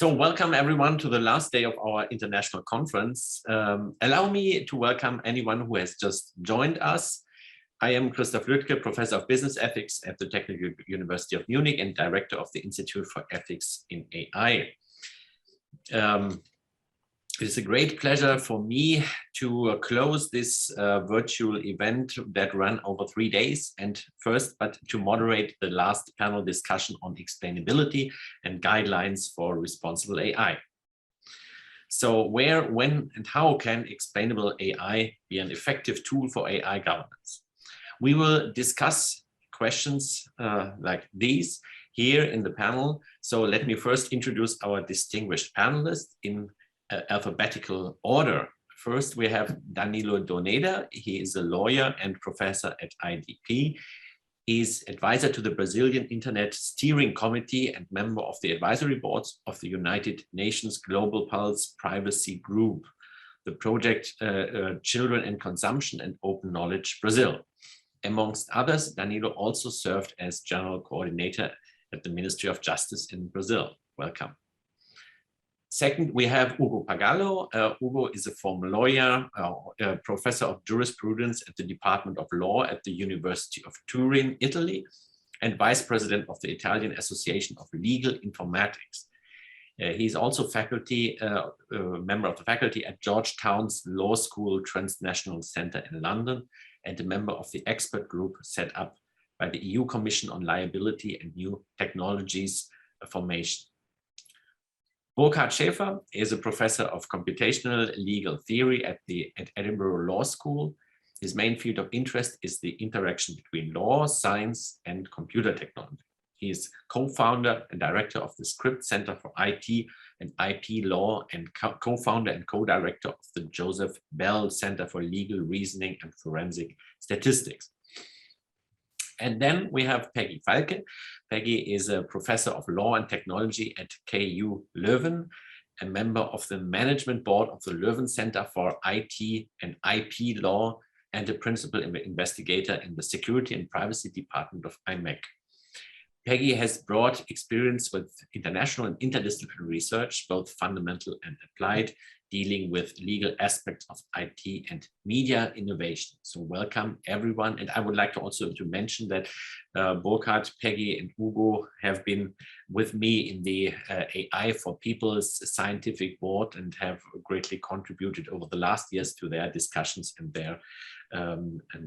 So welcome everyone to the last day of our international conference. Allow me to welcome anyone who has just joined us. I am Lütge, Professor of Business Ethics at the Technical University of Munich and Director of the Institute for Ethics in AI. It is a great pleasure for me to close this virtual event that ran over 3 days, and to moderate the last panel discussion on explainability and guidelines for responsible AI. So where, when, and how can explainable AI be an effective tool for AI governance? We will discuss questions like these here in the panel. So let me first introduce our distinguished panelists in alphabetical order. First, we have Danilo Doneda. He is a lawyer and professor at IDP. He's advisor to the Brazilian Internet Steering Committee and member of the advisory boards of the United Nations Global Pulse Privacy Group, the project Children and Consumption and Open Knowledge Brazil. Amongst others, Danilo also served as general coordinator at the Ministry of Justice in Brazil. Welcome. Second, we have Ugo Pagallo. Ugo is a former lawyer, professor of jurisprudence at the Department of Law at the University of Turin, Italy, and vice president of the Italian Association of Legal Informatics. He's also member of the faculty at Georgetown's Law School Transnational Center in London, and a member of the expert group set up by the EU Commission on Liability and New Technologies Formation. Burkhard Schafer is a professor of computational legal theory at Edinburgh Law School. His main field of interest is the interaction between law, science, and computer technology. He is co-founder and director of the Scripps Center for IT and IP Law and co-founder and co-director of the Joseph Bell Center for Legal Reasoning and Forensic Statistics. And then we have Peggy Valcke. Peggy is a professor of law and technology at KU Leuven, a member of the management board of the Leuven Center for IT and IP Law, and a principal investigator in the Security and Privacy Department of IMEC. Peggy has broad experience with international and interdisciplinary research, both fundamental and applied, dealing with legal aspects of IT and media innovation. So welcome everyone. And I would like to also mention that Burkhard, Peggy, and Ugo have been with me in the AI for People's scientific board and have greatly contributed over the last years to their discussions and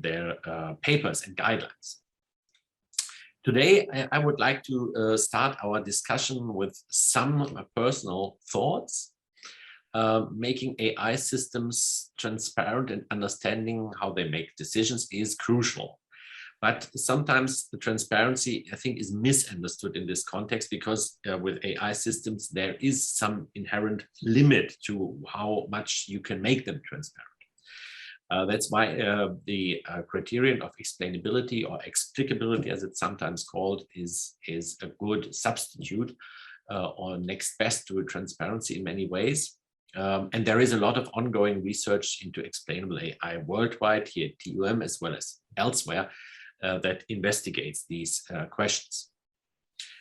their papers and guidelines. Today, I would like to start our discussion with some personal thoughts. Making AI systems transparent and understanding how they make decisions is crucial. But sometimes the transparency, I think, is misunderstood in this context because with AI systems, there is some inherent limit to how much you can make them transparent. That's why the criterion of explainability or explicability, as it's sometimes called, is a good substitute or next best to transparency in many ways. And there is a lot of ongoing research into explainable AI worldwide, here at TUM as well as elsewhere, that investigates these questions.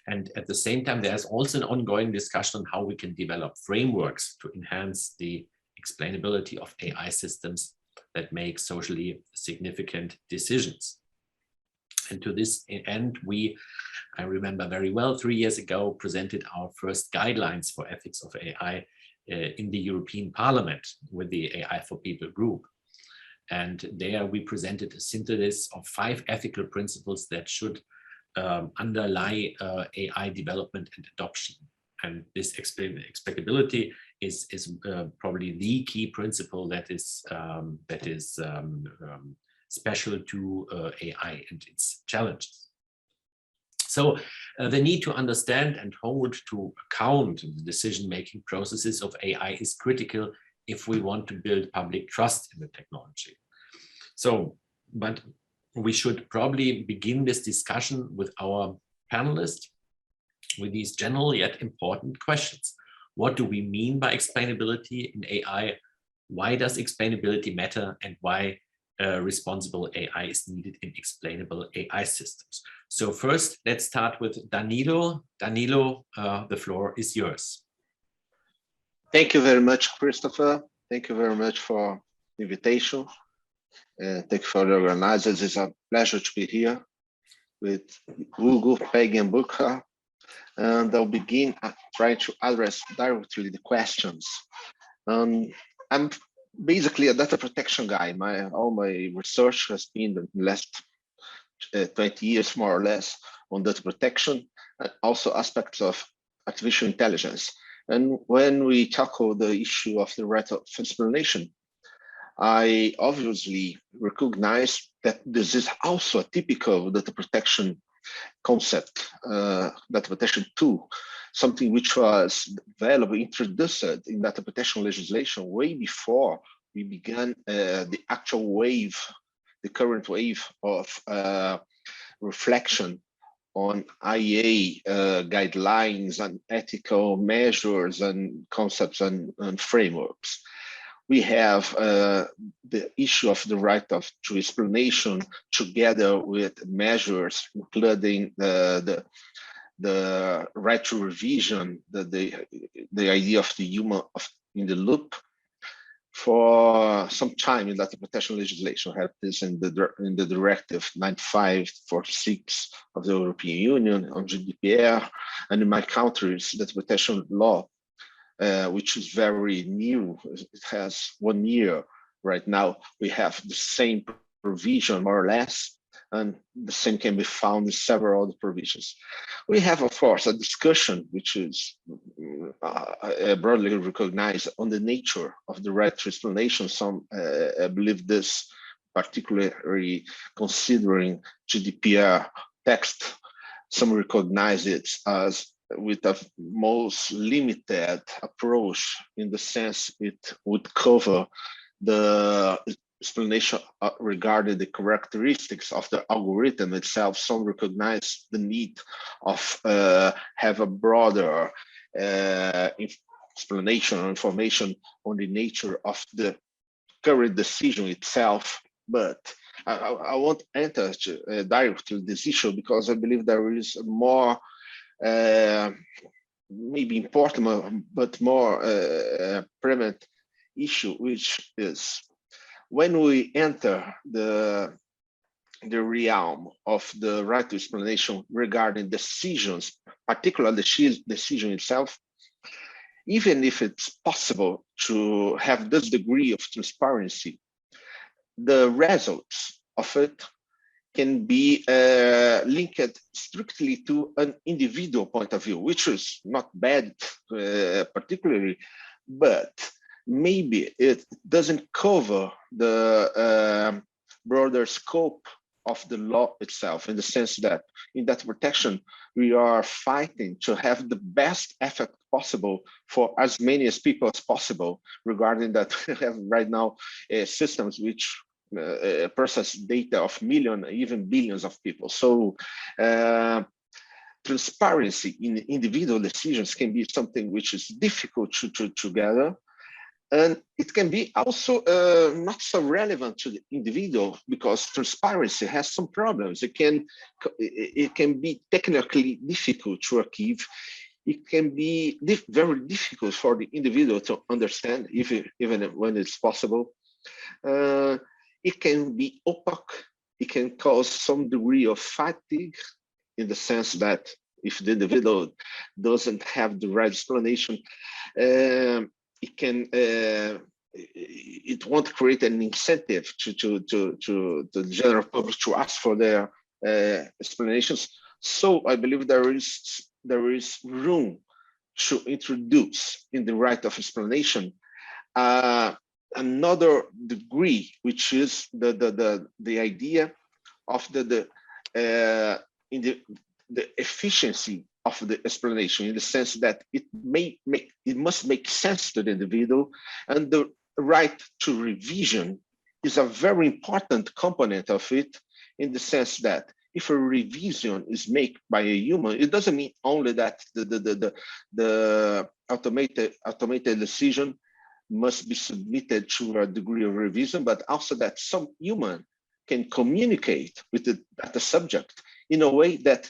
And at the same time, there's also an ongoing discussion on how we can develop frameworks to enhance the explainability of AI systems that make socially significant decisions. And to this end, I remember very well, 3 years ago, presented our first guidelines for ethics of AI in the European Parliament with the AI for People group. And there we presented a synthesis of 5 ethical principles that should underlie AI development and adoption. And this expectability is probably the key principle that is special to AI and its challenges. So the need to understand and hold to account the decision-making processes of AI is critical if we want to build public trust in the technology. So, but we should probably begin this discussion with our panelists with these general yet important questions. What do we mean by explainability in AI? Why does explainability matter, and why responsible AI is needed in explainable AI systems? So first, let's start with Danilo. Danilo, the floor is yours. Thank you very much, Christopher. Thank you very much for the invitation. Thank you for the organizers. It's a pleasure to be here with Hugo, Peggy, and Burkhard. And I'll begin trying to address directly the questions. I'm basically a data protection guy. All my research has been the last 20 years, more or less, on data protection, and also aspects of artificial intelligence. And when we tackle the issue of the right of explanation, I obviously recognize that this is also a typical data protection concept, data protection tool, something which was available, introduced in data protection legislation way before we began the actual wave, the current wave of reflection on IEAI guidelines and ethical measures and concepts and frameworks. We have the issue of the right to explanation together with measures, including the right to revision, the idea of the human in the loop. For some time in data protection legislation, have this in the directive 95/46 of the European Union on GDPR, and in my country's data protection law, which is very new. It has 1 year right now. We have the same provision, more or less, and the same can be found in several other provisions. We have, of course, a discussion which is broadly recognized on the nature of the right to explanation. Some believe this, particularly considering GDPR text. Some recognize it as with a most limited approach, in the sense it would cover the explanation regarding the characteristics of the algorithm itself. Some recognize the need of have a broader explanation or information on the nature of the current decision itself. But I won't enter directly this issue, because I believe there is more maybe important but more prevalent issue, which is when we enter the realm of the right to explanation regarding decisions, particularly the decision itself. Even if it's possible to have this degree of transparency, the results of it can be linked strictly to an individual point of view, which is not bad particularly, but maybe it doesn't cover the broader scope of the law itself, in the sense that in data protection, we are fighting to have the best effect possible for as many as people as possible, regarding that we have right now systems which process data of millions, even billions of people. So transparency in individual decisions can be something which is difficult to gather. And it can be also not so relevant to the individual, because transparency has some problems. It can be technically difficult to achieve. It can be very difficult for the individual to understand, even when it's possible. It can be opaque. It can cause some degree of fatigue, in the sense that if the individual doesn't have the right explanation, it won't create an incentive to the general public to ask for their explanations. So I believe there is room to introduce in the right of explanation another degree, which is the idea of the efficiency of the explanation, in the sense that it must make sense to the individual, and the right to revision is a very important component of it, in the sense that if a revision is made by a human, it doesn't mean only that the automated decision must be submitted to a degree of revision, but also that some human can communicate with the subject in a way that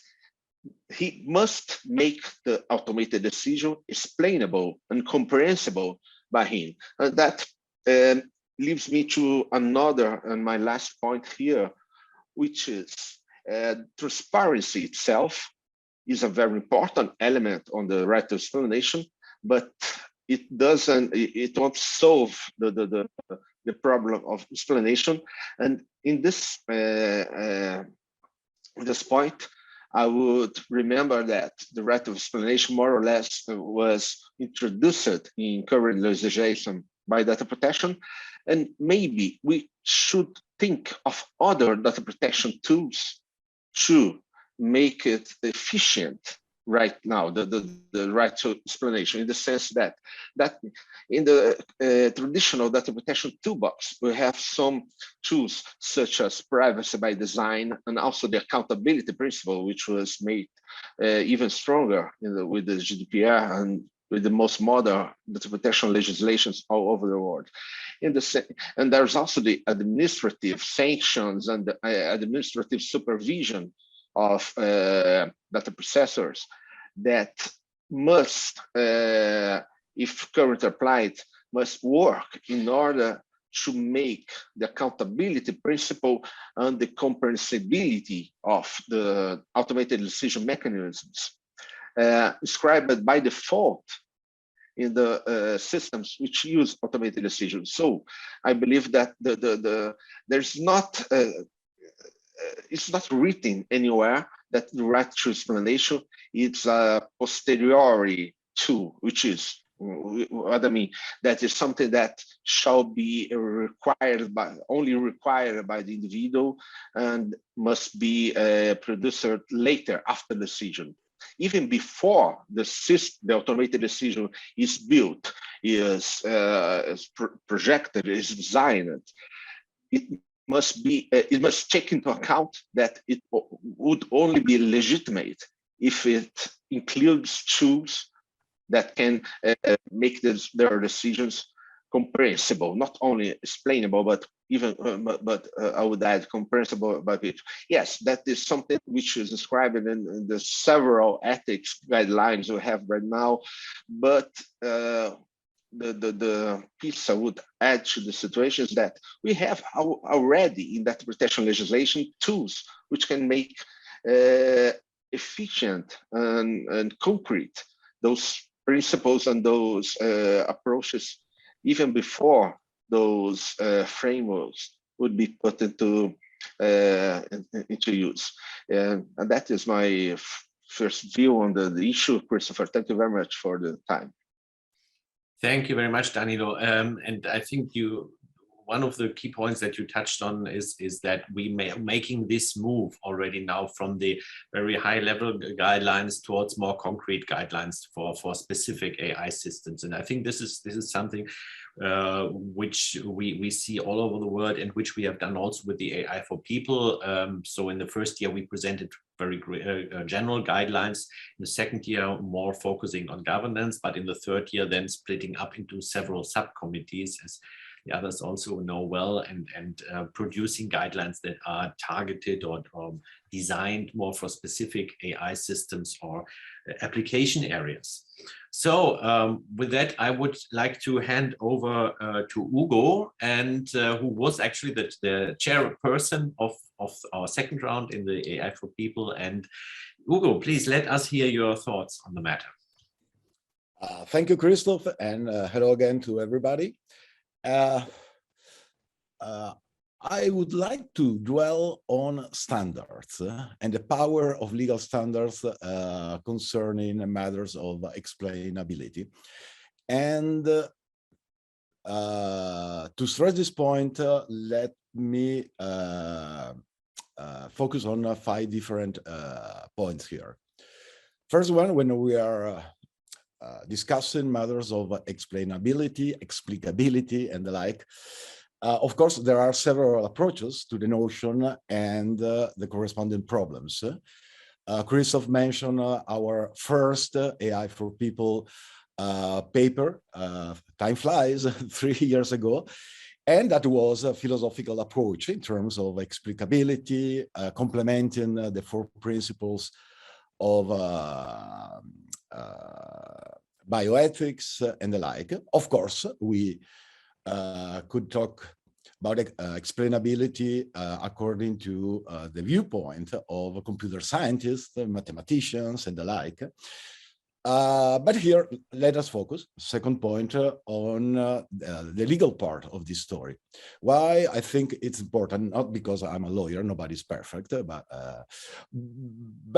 he must make the automated decision explainable and comprehensible by him. And that leads me to another, and my last point here, which is transparency itself is a very important element on the right to explanation, but it won't solve the problem of explanation. And in this point, I would remember that the right of explanation more or less was introduced in current legislation by data protection. And maybe we should think of other data protection tools to make it efficient right now, the right to explanation, in the sense that in the traditional data protection toolbox, we have some tools such as privacy by design, and also the accountability principle, which was made even stronger with the GDPR and with the most modern data protection legislations all over the world. And there's also the administrative sanctions and the administrative supervision of data processors that must, if currently applied, must work in order to make the accountability principle and the comprehensibility of the automated decision mechanisms described by default in the systems which use automated decisions. So I believe that there's not it's not written anywhere that the right to explanation is a posteriori tool, which is what I mean. That is something that shall be only required by the individual and must be produced later after the decision. Even before the automated decision is built, is projected, is designed, it must take into account that it would only be legitimate if it includes tools that can make their decisions comprehensible, not only explainable, but even, I would add comprehensible by it. Yes, that is something which is described in the several ethics guidelines we have right now, but the piece I would add to the situation is that we have already in data protection legislation tools which can make efficient and concrete those principles and those approaches even before those frameworks would be put into use. And that is my first view on the issue. Christopher, thank you very much for the time. Thank you very much, Danilo. And I think one of the key points that you touched on is that we making this move already now from the very high level guidelines towards more concrete guidelines for specific AI systems. And I think this is something which we see all over the world and which we have done also with the AI for people. So in the first year, we presented very general guidelines. In the second year, more focusing on governance, but in the third year, then splitting up into several subcommittees, as the others also know well, and producing guidelines that are targeted or designed more for specific AI systems or application areas. So with that, I would like to hand over to Ugo, and who was actually the chairperson of our second round in the AI for People. And Ugo, please let us hear your thoughts on the matter. Thank you, Christoph, and hello again to everybody. I would like to dwell on standards and the power of legal standards concerning matters of explainability. And to stress this point, let me focus on 5 different points here. First one, when we are discussing matters of explainability, explicability, and the like, of course, there are several approaches to the notion and the corresponding problems. Christoph mentioned our first AI for People paper, time flies, 3 years ago, and that was a philosophical approach in terms of explicability, complementing the 4 principles of bioethics and the like. Of course, we could talk about explainability according to the viewpoint of computer scientists, mathematicians, and the like. But here, let us focus, second point, on the legal part of this story. Why I think it's important, not because I'm a lawyer, nobody's perfect,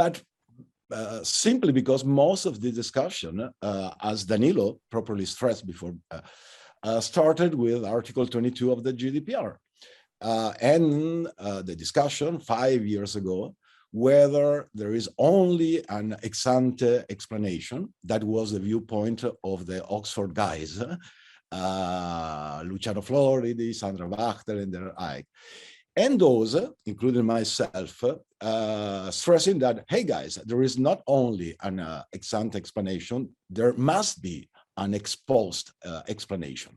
but simply because most of the discussion, as Danilo properly stressed before, started with Article 22 of the GDPR. And the discussion 5 years ago, whether there is only an ex-ante explanation, that was the viewpoint of the Oxford guys, Luciano Floridi, Sandra Wachter, and their like. And those, including myself, stressing that, hey guys, there is not only an ex-ante explanation, there must be an ex-post explanation.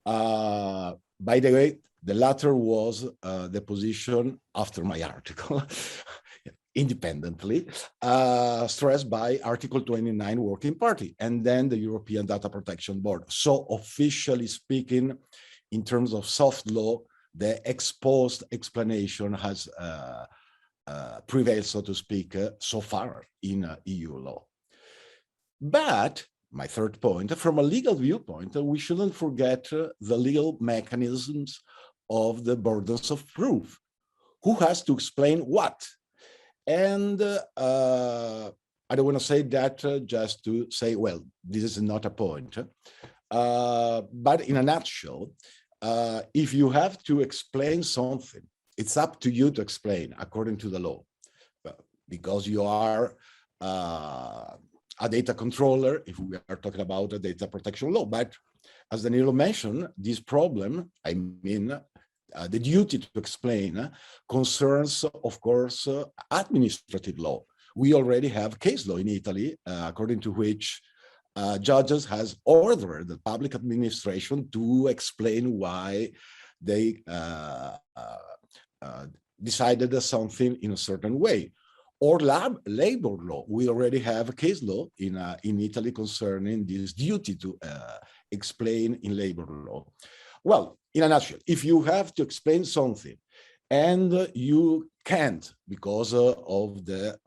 By the way, the latter was the position after my article, independently, stressed by Article 29 Working Party, and then the European Data Protection Board. So officially speaking, in terms of soft law, the ex-post explanation has prevailed, so to speak, so far in EU law. But my third point, from a legal viewpoint, we shouldn't forget the legal mechanisms of the burdens of proof. Who has to explain what? And I don't want to say that just to say, well, this is not a point. But in a nutshell, if you have to explain something, it's up to you to explain according to the law, because you are a data controller, if we are talking about a data protection law. But as Danilo mentioned, this problem, I mean, the duty to explain concerns, of course, administrative law. We already have case law in Italy, according to which judges has ordered the public administration to explain why they decided something in a certain way. Or labor law. We already have a case law in Italy concerning this duty to explain in labor law. Well, in a nutshell, if you have to explain something and you can't because of the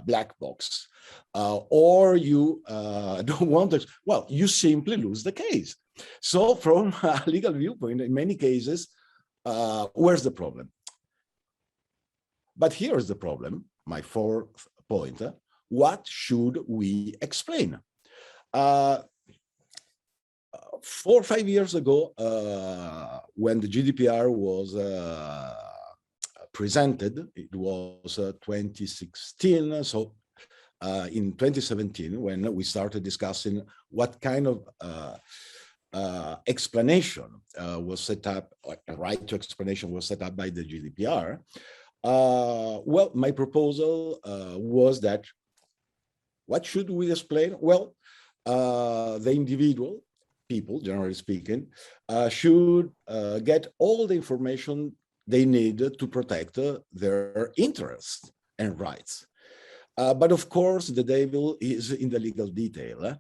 black box, or you don't want to, well, you simply lose the case. So from a legal viewpoint, in many cases, where's the problem? But here's the problem, my fourth point. What should we explain? 4 or 5 years ago, when the GDPR was presented, it was 2016. So in 2017, when we started discussing what kind of explanation was set up, a right to explanation was set up by the GDPR, well, my proposal was that, what should we explain? Well, the individual people, generally speaking, should get all the information they need to protect their interests and rights. But of course, the devil is in the legal detail.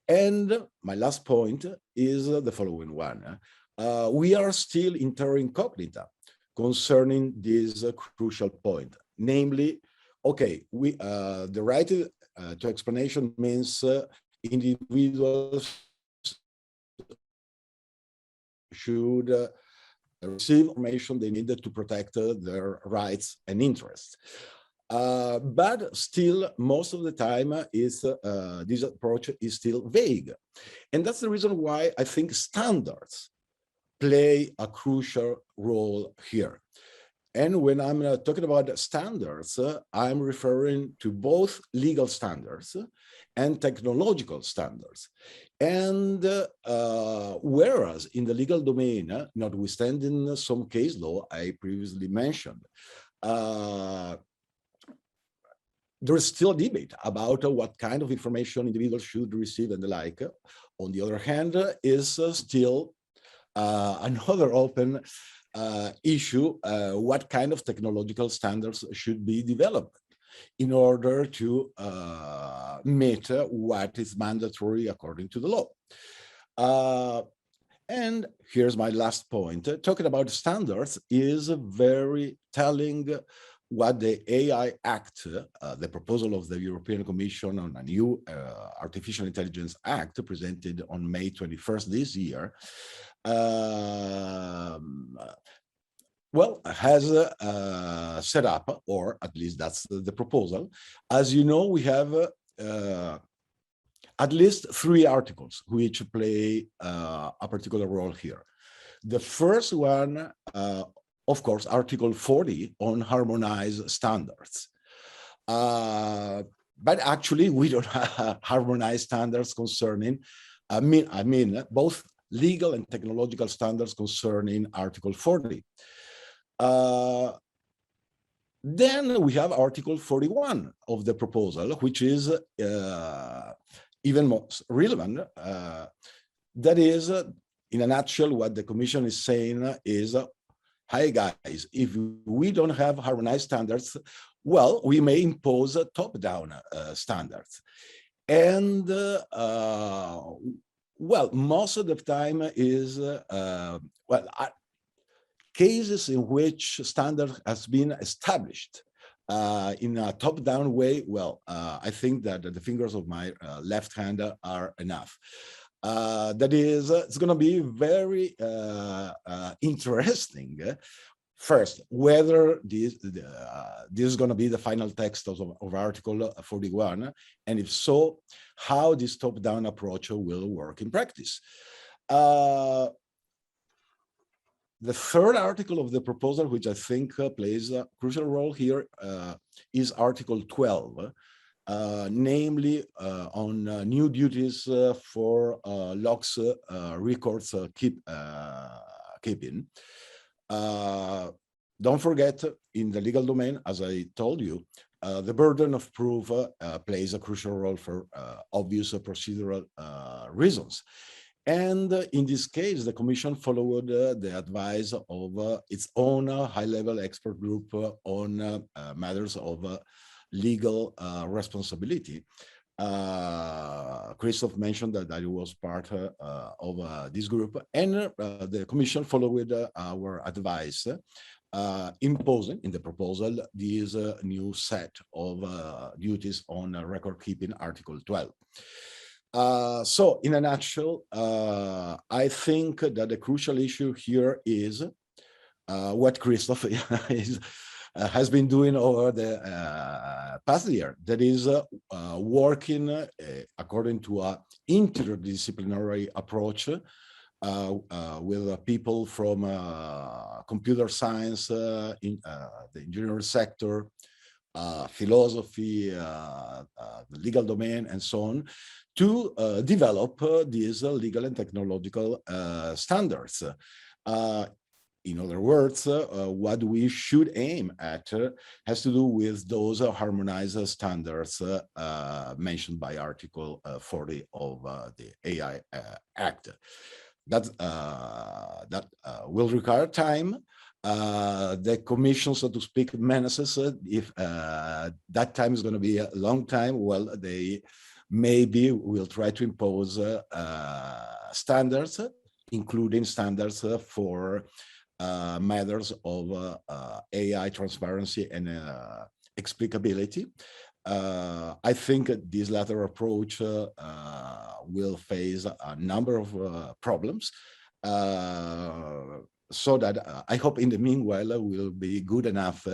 And my last point is the following one. We are still in terra incognita concerning this crucial point, namely, okay, the right to explanation means individuals should receive information they needed to protect their rights and interests. But still, most of the time, this approach is still vague. And that's the reason why I think standards play a crucial role here. And when I'm talking about standards, I'm referring to both legal standards and technological standards. And whereas in the legal domain, notwithstanding some case law I previously mentioned, there is still a debate about what kind of information individuals should receive and the like. On the other hand, is still another open issue what kind of technological standards should be developed in order to meet what is mandatory according to the law. And here's my last point. Talking about standards is very telling what the AI Act, the proposal of the European Commission on a new Artificial Intelligence Act presented on May 21st this year, well, has set up, or at least that's the proposal. As you know, we have at least 3 articles which play a particular role here. The first one, of course, Article 40 on harmonized standards. But actually, we don't have harmonized standards concerning, I mean, both legal and technological standards concerning Article 40. Then we have Article 41 of the proposal, which is even more relevant. That is, in a nutshell, what the Commission is saying is, hi guys, if we don't have harmonized standards, well, we may impose top-down standards. And well, most of the time is, cases in which standard has been established in a top-down way, well, I think that the fingers of my left hand are enough. That is, it's going to be very interesting. First, whether this is going to be the final text of Article 41, and if so, how this top-down approach will work in practice. The third article of the proposal, which I think plays a crucial role here, is Article 12, namely on new duties for logs records keeping. Don't forget, in the legal domain, as I told you, the burden of proof plays a crucial role for obvious procedural reasons. And in this case, the Commission followed the advice of its own high-level expert group on matters of legal responsibility. Christoph mentioned that I was part of this group, and the Commission followed our advice, imposing in the proposal this new set of duties on record keeping, Article 12. So in a nutshell, I think that the crucial issue here is what Christoph has been doing over the past year. That is working according to an interdisciplinary approach with people from computer science, in the engineering sector, philosophy, the legal domain, and so on, to develop these legal and technological standards. In other words, what we should aim at has to do with those harmonized standards mentioned by Article 40 of the AI Act. That will require time. The Commission, so to speak, menaces if that time is going to be a long time, well, they maybe will try to impose standards, including standards for matters of AI transparency and explicability. I think this latter approach will face a number of problems. So that I hope in the meanwhile we'll be good enough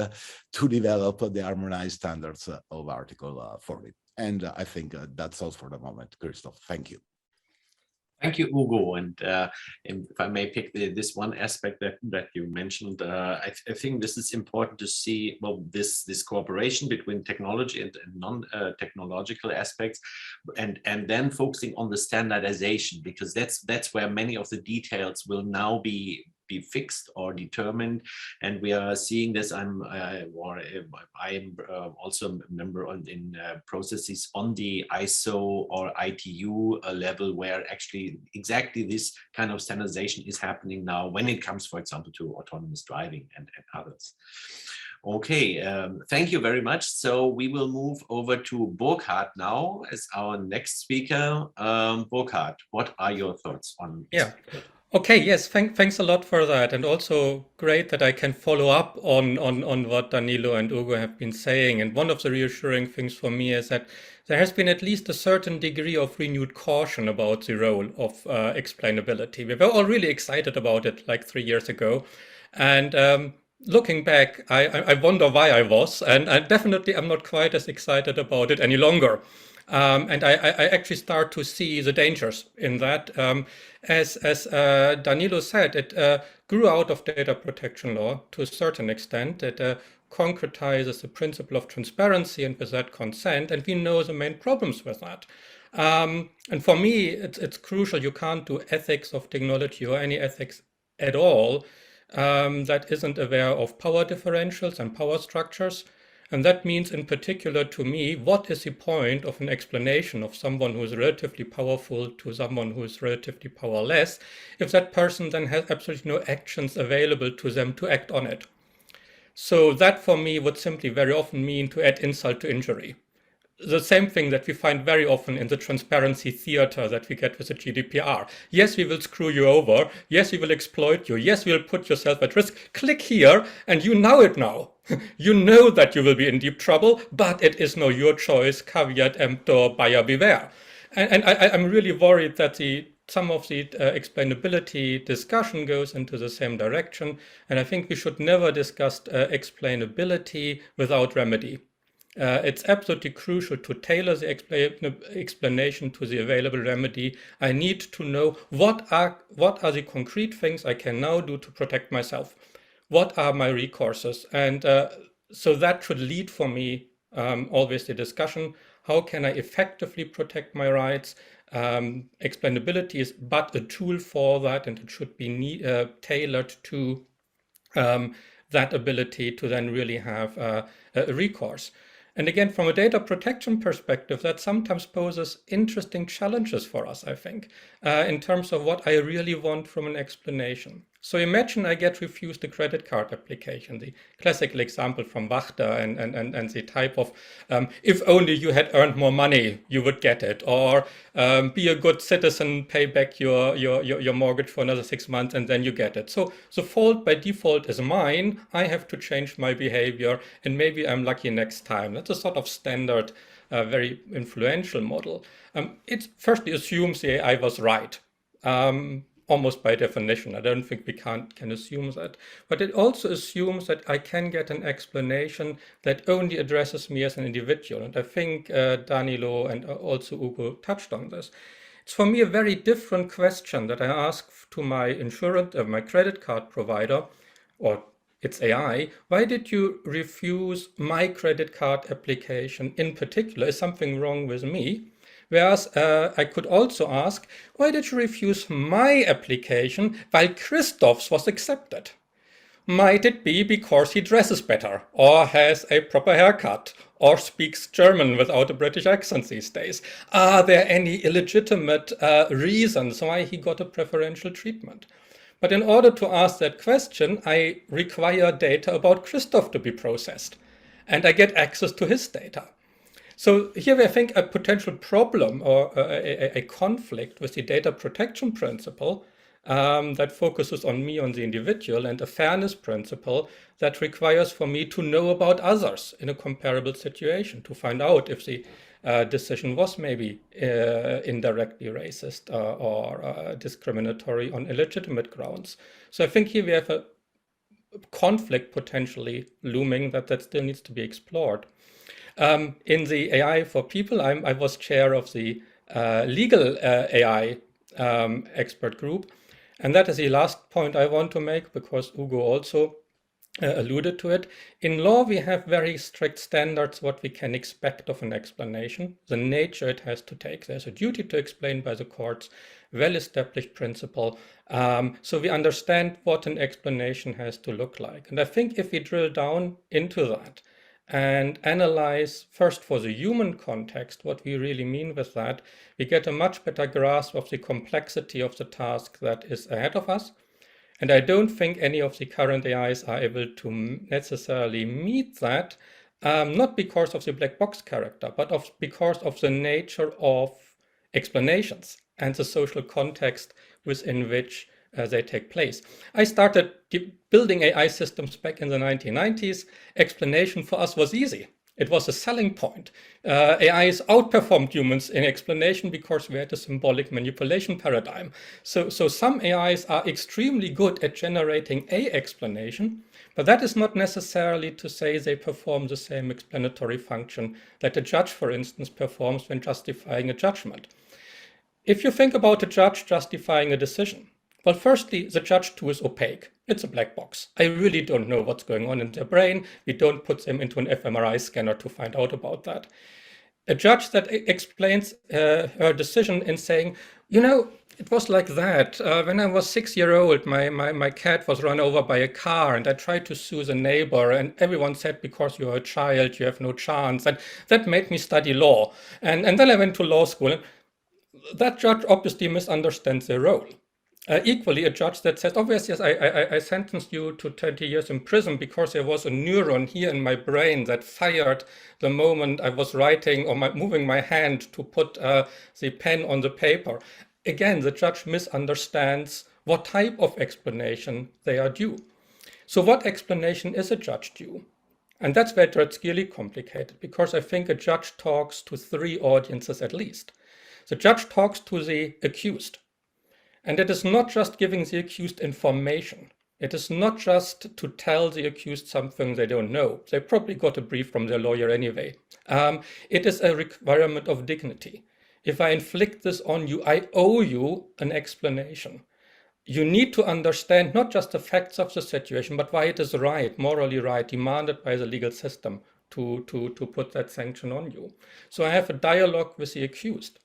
to develop the harmonized standards of Article 40. And I think that's all for the moment. Christoph, thank you. Thank you, Ugo. And if I may pick this one aspect that you mentioned, I think this is important to see, well, this cooperation between technology and non-technological aspects, and then focusing on the standardization, because that's where many of the details will now be be fixed or determined. And we are seeing this. I am also a member in processes on the ISO or ITU level, where actually exactly this kind of standardization is happening now when it comes, for example, to autonomous driving and others. Okay, thank you very much. So we will move over to Burkhard now as our next speaker. Burkhard, what are your thoughts on this? Yeah. Okay, yes, thanks a lot for that. And also great that I can follow up on what Danilo and Ugo have been saying. And one of the reassuring things for me is that there has been at least a certain degree of renewed caution about the role of explainability. We were all really excited about it like 3 years ago. And looking back, I wonder why I was, and I definitely am not quite as excited about it any longer. And I actually start to see the dangers in that. As Danilo said, it grew out of data protection law to a certain extent. It concretizes the principle of transparency and with that consent, and we know the main problems with that. And for me, it's crucial. You can't do ethics of technology or any ethics at all that isn't aware of power differentials and power structures. And that means, in particular to me, what is the point of an explanation of someone who is relatively powerful to someone who is relatively powerless, if that person then has absolutely no actions available to them to act on it? So that for me would simply very often mean to add insult to injury. The same thing that we find very often in the transparency theater that we get with the GDPR. Yes, we will screw you over. Yes, we will exploit you. Yes, we will put yourself at risk. Click here and you know it now. You know that you will be in deep trouble, but it is no your choice, caveat emptor, buyer beware. And I'm really worried that some of the explainability discussion goes into the same direction. And I think we should never discuss explainability without remedy. It's absolutely crucial to tailor the explanation to the available remedy. I need to know what are the concrete things I can now do to protect myself. What are my recourses? And so that should lead for me always the discussion. How can I effectively protect my rights? Explainability is but a tool for that, and it should be tailored to that ability to then really have a recourse. And again, from a data protection perspective, that sometimes poses interesting challenges for us, I think, in terms of what I really want from an explanation. So imagine I get refused a credit card application, the classical example from Valcke and the type of, if only you had earned more money, you would get it, or be a good citizen, pay back your mortgage for another 6 months, and then you get it. So the fault by default is mine. I have to change my behavior, and maybe I'm lucky next time. That's a sort of standard, very influential model. It firstly assumes the AI was right. Almost by definition. I don't think we can assume that. But it also assumes that I can get an explanation that only addresses me as an individual. And I think Danilo and also Ugo touched on this. It's for me a very different question that I ask to my insurance, my credit card provider, or its AI, why did you refuse my credit card application in particular? Is something wrong with me? Whereas I could also ask, why did you refuse my application while Christoph's was accepted? Might it be because he dresses better, or has a proper haircut, or speaks German without a British accent these days? Are there any illegitimate reasons why he got a preferential treatment? But in order to ask that question, I require data about Christoph to be processed, and I get access to his data. So here I think a potential problem or a conflict with the data protection principle that focuses on me, on the individual, and a fairness principle that requires for me to know about others in a comparable situation, to find out if the decision was maybe indirectly racist or discriminatory on illegitimate grounds. So I think here we have a conflict potentially looming that still needs to be explored. In the AI for People, I was chair of the legal AI expert group. And that is the last point I want to make, because Ugo also alluded to it. In law, we have very strict standards what we can expect of an explanation, the nature it has to take. There's a duty to explain by the courts, well-established principle. So we understand what an explanation has to look like. And I think if we drill down into that and analyze first for the human context what we really mean with that, we get a much better grasp of the complexity of the task that is ahead of us. And I don't think any of the current AIs are able to necessarily meet that, not because of the black box character, but because of the nature of explanations and the social context within which they take place. I started building AI systems back in the 1990s. Explanation for us was easy. It was a selling point. AIs outperformed humans in explanation because we had a symbolic manipulation paradigm. So some AIs are extremely good at generating an explanation, but that is not necessarily to say they perform the same explanatory function that a judge, for instance, performs when justifying a judgment. If you think about a judge justifying a decision, well, firstly, the judge too is opaque. It's a black box. I really don't know what's going on in their brain. We don't put them into an fMRI scanner to find out about that. A judge that explains her decision in saying, you know, it was like that. When I was 6 years old, my cat was run over by a car and I tried to sue the neighbor and everyone said, because you're a child, you have no chance. And that made me study law. And then I went to law school. And that judge obviously misunderstands their role. Equally, a judge that says, oh, yes, I sentenced you to 20 years in prison because there was a neuron here in my brain that fired the moment I was writing or moving my hand to put the pen on the paper. Again, the judge misunderstands what type of explanation they are due. So what explanation is a judge due? And that's where it gets really complicated, because I think a judge talks to three audiences at least. The judge talks to the accused. And it is not just giving the accused information. It is not just to tell the accused something they don't know. They probably got a brief from their lawyer anyway. It is a requirement of dignity. If I inflict this on you, I owe you an explanation. You need to understand not just the facts of the situation, but why it is right, morally right, demanded by the legal system to put that sanction on you. So I have a dialogue with the accused.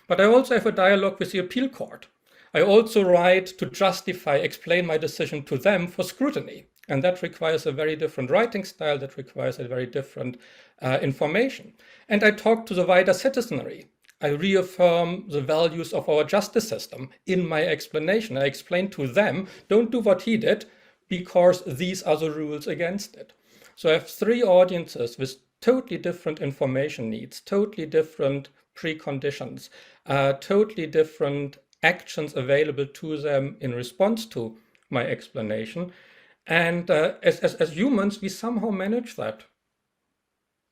But I also have a dialogue with the appeal court. I also write to justify, explain my decision to them for scrutiny. And that requires a very different writing style, that requires a very different information. And I talk to the wider citizenry. I reaffirm the values of our justice system in my explanation. I explain to them, don't do what he did, because these are the rules against it. So I have three audiences with totally different information needs, totally different preconditions, totally different actions available to them in response to my explanation. And as humans, we somehow manage that,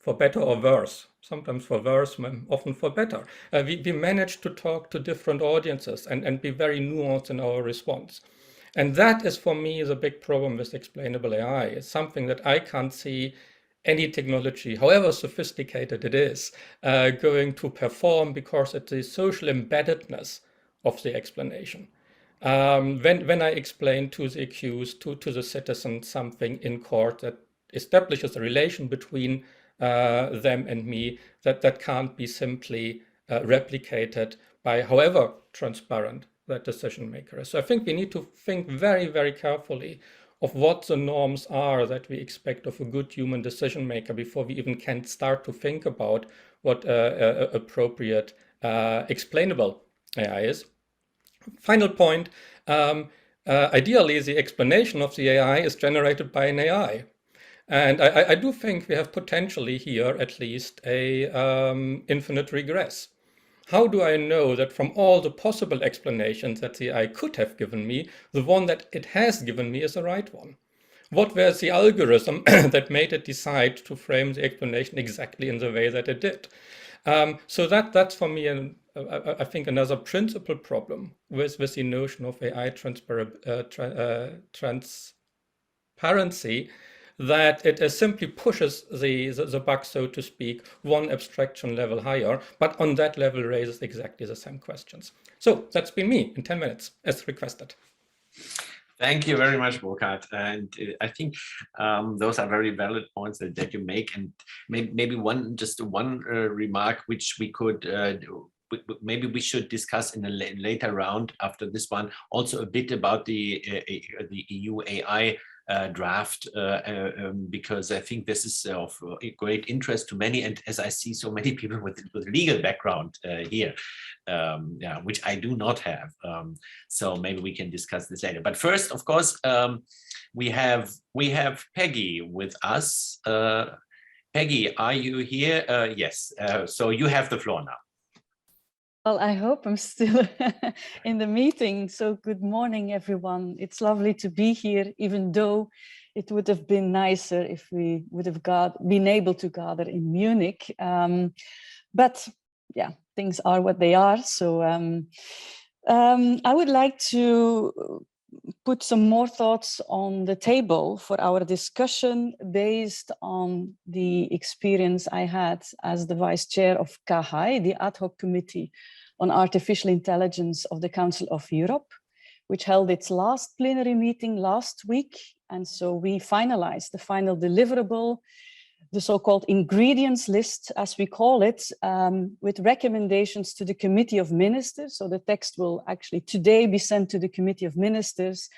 for better or worse. Sometimes for worse, often for better. We manage to talk to different audiences and be very nuanced in our response. And that is, for me, the big problem with explainable AI. It's something that I can't see any technology, however sophisticated it is, going to perform, because it's the social embeddedness of the explanation. When I explain to the accused, to the citizen, something in court that establishes a relation between them and me, that can't be simply replicated by however transparent that decision maker is. So I think we need to think very, very carefully of what the norms are that we expect of a good human decision maker before we even can start to think about what appropriate explainable AI is. Final point, ideally the explanation of the AI is generated by an AI. And I do think we have potentially here at least a infinite regress. How do I know that from all the possible explanations that the AI could have given me, the one that it has given me is the right one? What was the algorithm that made it decide to frame the explanation exactly in the way that it did? So that's for me, I think, another principal problem with the notion of AI transparency, that it simply pushes the bug, so to speak, one abstraction level higher, but on that level raises exactly the same questions. So that's been me in 10 minutes, as requested. Thank you very much, Burkhard. And I think those are very valid points that you make. And maybe just one remark which we could maybe we should discuss in a later round after this one, also a bit about the EU AI draft, because I think this is of great interest to many, and as I see so many people with legal background here, yeah, which I do not have. So maybe we can discuss this later. But first, of course, we have Peggy with us. Peggy, are you here? Yes. So you have the floor now. Well, I hope I'm still in the meeting. So good morning, everyone. It's lovely to be here, even though it would have been nicer if we would have been able to gather in Munich. But yeah, things are what they are. So I would like to put some more thoughts on the table for our discussion based on the experience I had as the vice chair of KHI, the ad hoc committee on artificial intelligence of the Council of Europe, which held its last plenary meeting last week. And so we finalized the final deliverable, the so-called ingredients list, as we call it, with recommendations to the Committee of Ministers. So the text will actually today be sent to the Committee of Ministers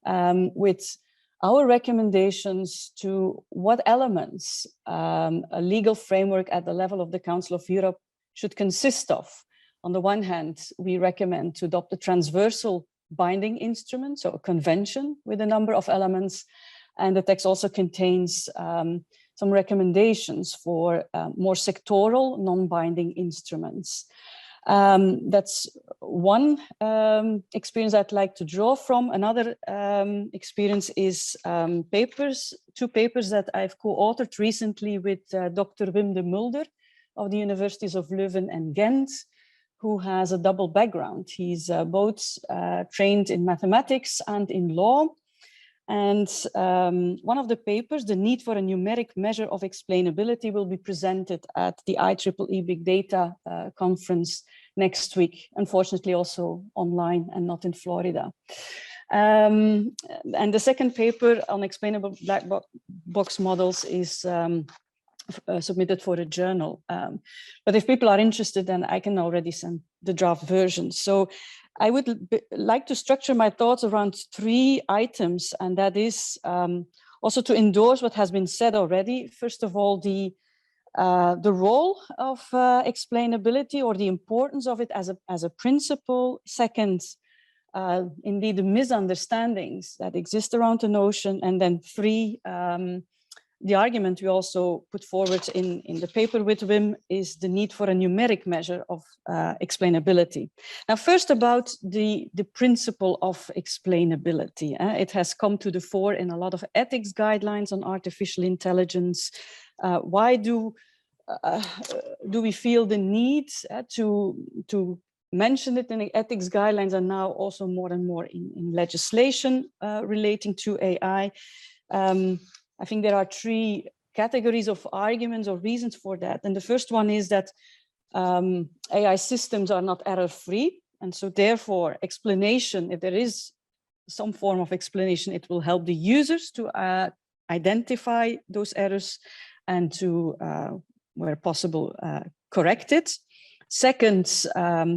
with our recommendations to what elements a legal framework at the level of the Council of Europe should consist of. On the one hand, we recommend to adopt a transversal binding instrument, so a convention with a number of elements. And the text also contains some recommendations for more sectoral, non-binding instruments. That's one experience I'd like to draw from. Another experience is two papers that I've co-authored recently with Dr. Wim de Mulder of the Universities of Leuven and Ghent, who has a double background. He's both trained in mathematics and in law. And one of the papers, The Need for a Numeric Measure of Explainability, will be presented at the IEEE Big Data conference next week, unfortunately also online and not in Florida. And the second paper on explainable black box models is submitted for a journal. But if people are interested, then I can already send the draft version. So I would like to structure my thoughts around 3 items, and that is also to endorse what has been said already. First of all, the role of explainability, or the importance of it as a principle. Second, indeed, the misunderstandings that exist around the notion. And then 3, the argument we also put forward in the paper with Wim is the need for a numeric measure of explainability. Now, first about the principle of explainability. It has come to the fore in a lot of ethics guidelines on artificial intelligence. Why do we feel the need to mention it in the ethics guidelines, and now also more and more in legislation relating to AI? I think there are 3 categories of arguments or reasons for that. And the first one is that AI systems are not error-free. And so therefore, explanation, if there is some form of explanation, it will help the users to identify those errors and to, where possible, correct it. Second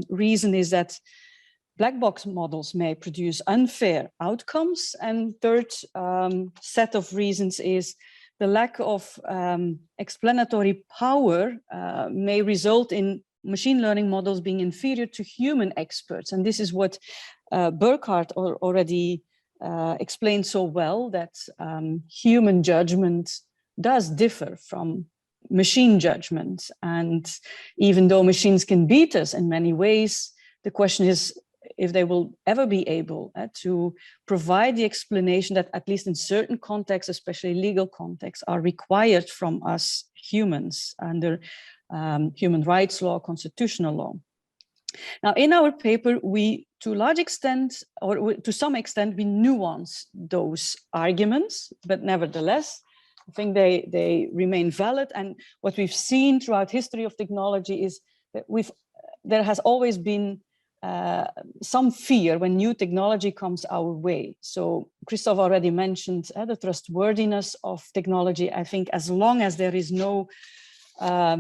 reason is that black box models may produce unfair outcomes. And third set of reasons is the lack of explanatory power may result in machine learning models being inferior to human experts. And this is what Burkhard already explained so well, that human judgment does differ from machine judgment. And even though machines can beat us in many ways, the question is if they will ever be able to provide the explanation that, at least in certain contexts, especially legal contexts, are required from us humans under human rights law, constitutional law. Now, in our paper, we, to a large extent, or to some extent, we nuance those arguments, but nevertheless, I think they remain valid. And what we've seen throughout history of technology is that there has always been some fear when new technology comes our way. So Christoph already mentioned the trustworthiness of technology. I think as long as there is no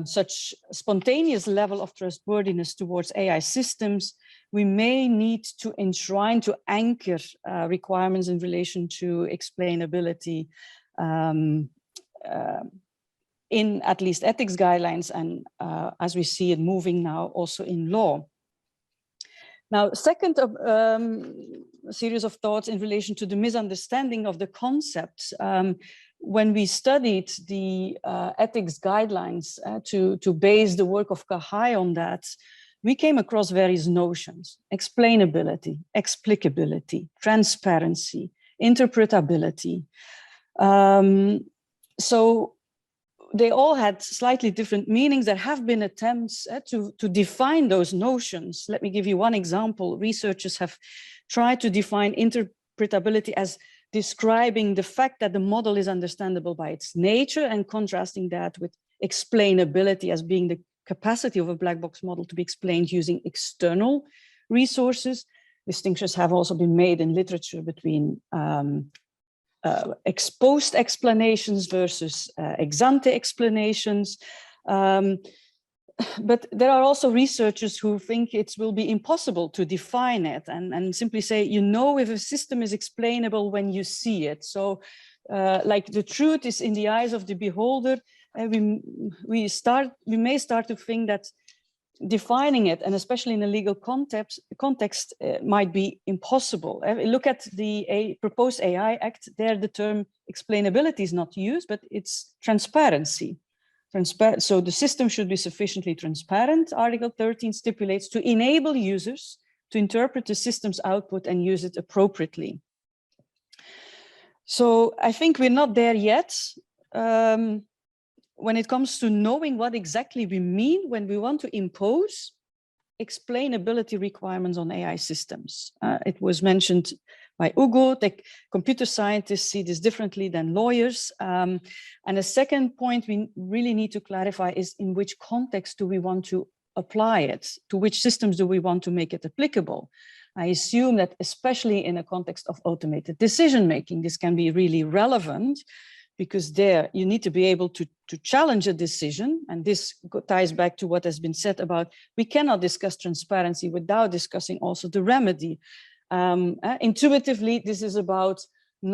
such spontaneous level of trustworthiness towards AI systems, we may need to enshrine, to anchor requirements in relation to explainability in at least ethics guidelines, and as we see it moving now also in law. Now, second series of thoughts in relation to the misunderstanding of the concepts. When we studied the ethics guidelines to base the work of Kahai on that, we came across various notions: explainability, explicability, transparency, interpretability. So they all had slightly different meanings. There have been attempts to define those notions. Let me give you one example. Researchers have tried to define interpretability as describing the fact that the model is understandable by its nature, and contrasting that with explainability as being the capacity of a black box model to be explained using external resources. Distinctions have also been made in literature between exposed explanations versus ex ante explanations. But there are also researchers who think it will be impossible to define it and simply say, you know, if a system is explainable when you see it. So like the truth is in the eyes of the beholder, we may start to think that defining it, and especially in a legal context might be impossible. Look at the proposed AI Act. There the term explainability is not used, but it's transparency. So the system should be sufficiently transparent, Article 13 stipulates, to enable users to interpret the system's output and use it appropriately. So I think we're not there yet. When it comes to knowing what exactly we mean when we want to impose explainability requirements on AI systems. It was mentioned by Ugo, that computer scientists see this differently than lawyers. And a second point we really need to clarify is in which context do we want to apply it? To which systems do we want to make it applicable? I assume that especially in a context of automated decision-making, this can be really relevant, because there you need to be able to challenge a decision. And this ties back to what has been said about, we cannot discuss transparency without discussing also the remedy. Intuitively, this is about we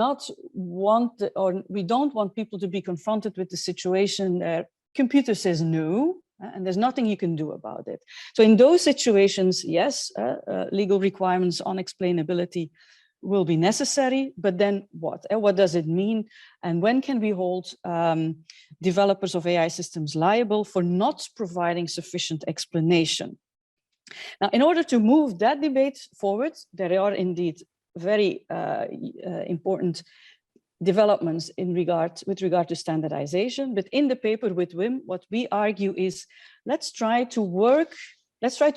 don't want people to be confronted with the situation where computer says no, and there's nothing you can do about it. So in those situations, yes, legal requirements on explainability will be necessary, but then what? What does it mean? And when can we hold developers of AI systems liable for not providing sufficient explanation? Now, in order to move that debate forward, there are indeed very important developments with regard to standardization. But in the paper with Wim, what we argue is, let's try to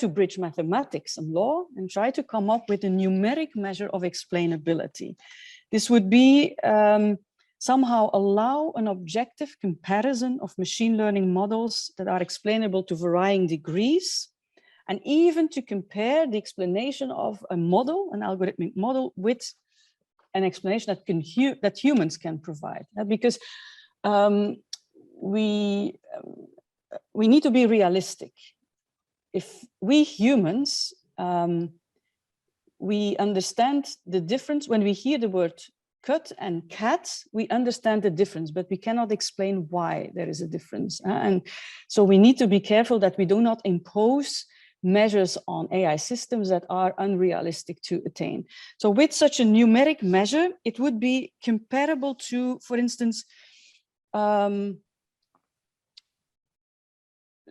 bridge mathematics and law and try to come up with a numeric measure of explainability. This would be somehow allow an objective comparison of machine learning models that are explainable to varying degrees, and even to compare the explanation of a model, an algorithmic model, with an explanation that humans can provide. Because we need to be realistic. If we humans, we understand the difference. When we hear the word cut and cat, we understand the difference, but we cannot explain why there is a difference. And so we need to be careful that we do not impose measures on AI systems that are unrealistic to attain. So with such a numeric measure, it would be comparable to, for instance,